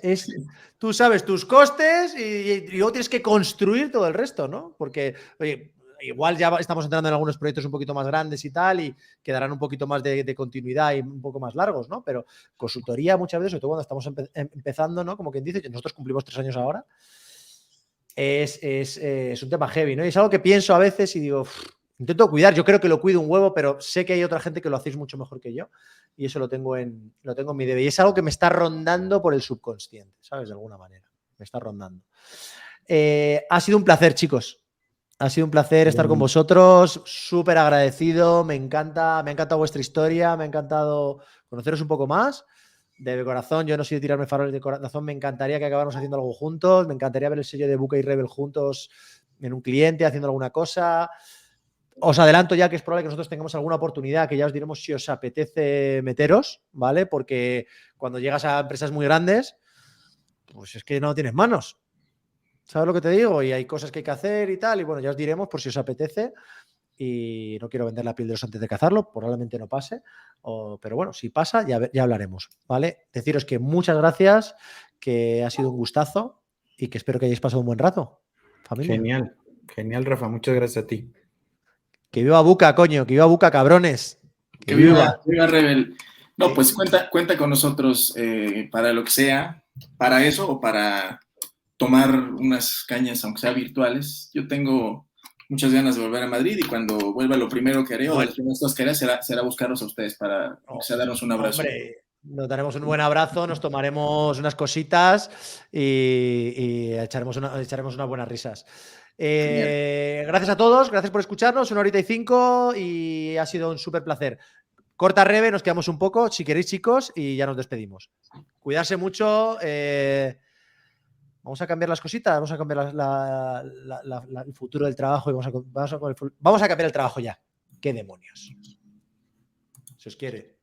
Tú sabes tus costes y luego tienes que construir todo el resto, ¿no? Porque, oye, igual ya estamos entrando en algunos proyectos un poquito más grandes y tal, y quedarán un poquito más de continuidad y un poco más largos, ¿no? Pero consultoría muchas veces, sobre todo cuando estamos empezando, ¿no? Como quien dice, que nosotros cumplimos 3 años ahora, es un tema heavy, ¿no? Y es algo que pienso a veces y digo, intento cuidar, yo creo que lo cuido un huevo, pero sé que hay otra gente que lo hacéis mucho mejor que yo y eso lo tengo en mi debe. Y es algo que me está rondando por el subconsciente, ¿sabes? De alguna manera, me está rondando. Ha sido un placer, chicos. Ha sido un placer estar con vosotros, súper agradecido, me encanta vuestra historia, me ha encantado conoceros un poco más. De corazón, yo no soy de tirarme faroles de corazón, me encantaría que acabáramos haciendo algo juntos, me encantaría ver el sello de Buca y Rebel juntos en un cliente, haciendo alguna cosa. Os adelanto ya que es probable que nosotros tengamos alguna oportunidad, que ya os diremos si os apetece meteros, ¿vale? Porque cuando llegas a empresas muy grandes, pues es que no tienes manos. ¿Sabes lo que te digo? Y hay cosas que hay que hacer y tal. Y bueno, ya os diremos por si os apetece. Y no quiero vender la piel de los antes de cazarlo, probablemente no pase. Pero bueno, si pasa, ya hablaremos. ¿Vale? Deciros que muchas gracias, que ha sido un gustazo y que espero que hayáis pasado un buen rato, familia. Genial, genial, Rafa. Muchas gracias a ti. Que viva Buca, coño, que viva Buca, cabrones. Que viva Rebel. No, pues cuenta con nosotros para lo que sea, para eso o para tomar unas cañas, aunque sea virtuales. Yo tengo muchas ganas de volver a Madrid y cuando vuelva lo primero que haré, o de las primeras cosas que haré, será buscarlos a ustedes para aunque sea darnos un abrazo. Hombre, nos daremos un buen abrazo, nos tomaremos unas cositas y echaremos unas buenas risas. Gracias a todos, gracias por escucharnos, 1:05 y ha sido un súper placer. Corta Rebe, nos quedamos un poco, si queréis, chicos, y ya nos despedimos. Cuidarse mucho. Vamos a cambiar las cositas, vamos a cambiar el futuro del trabajo y vamos a cambiar el trabajo ya. ¿Qué demonios? Si os quiere.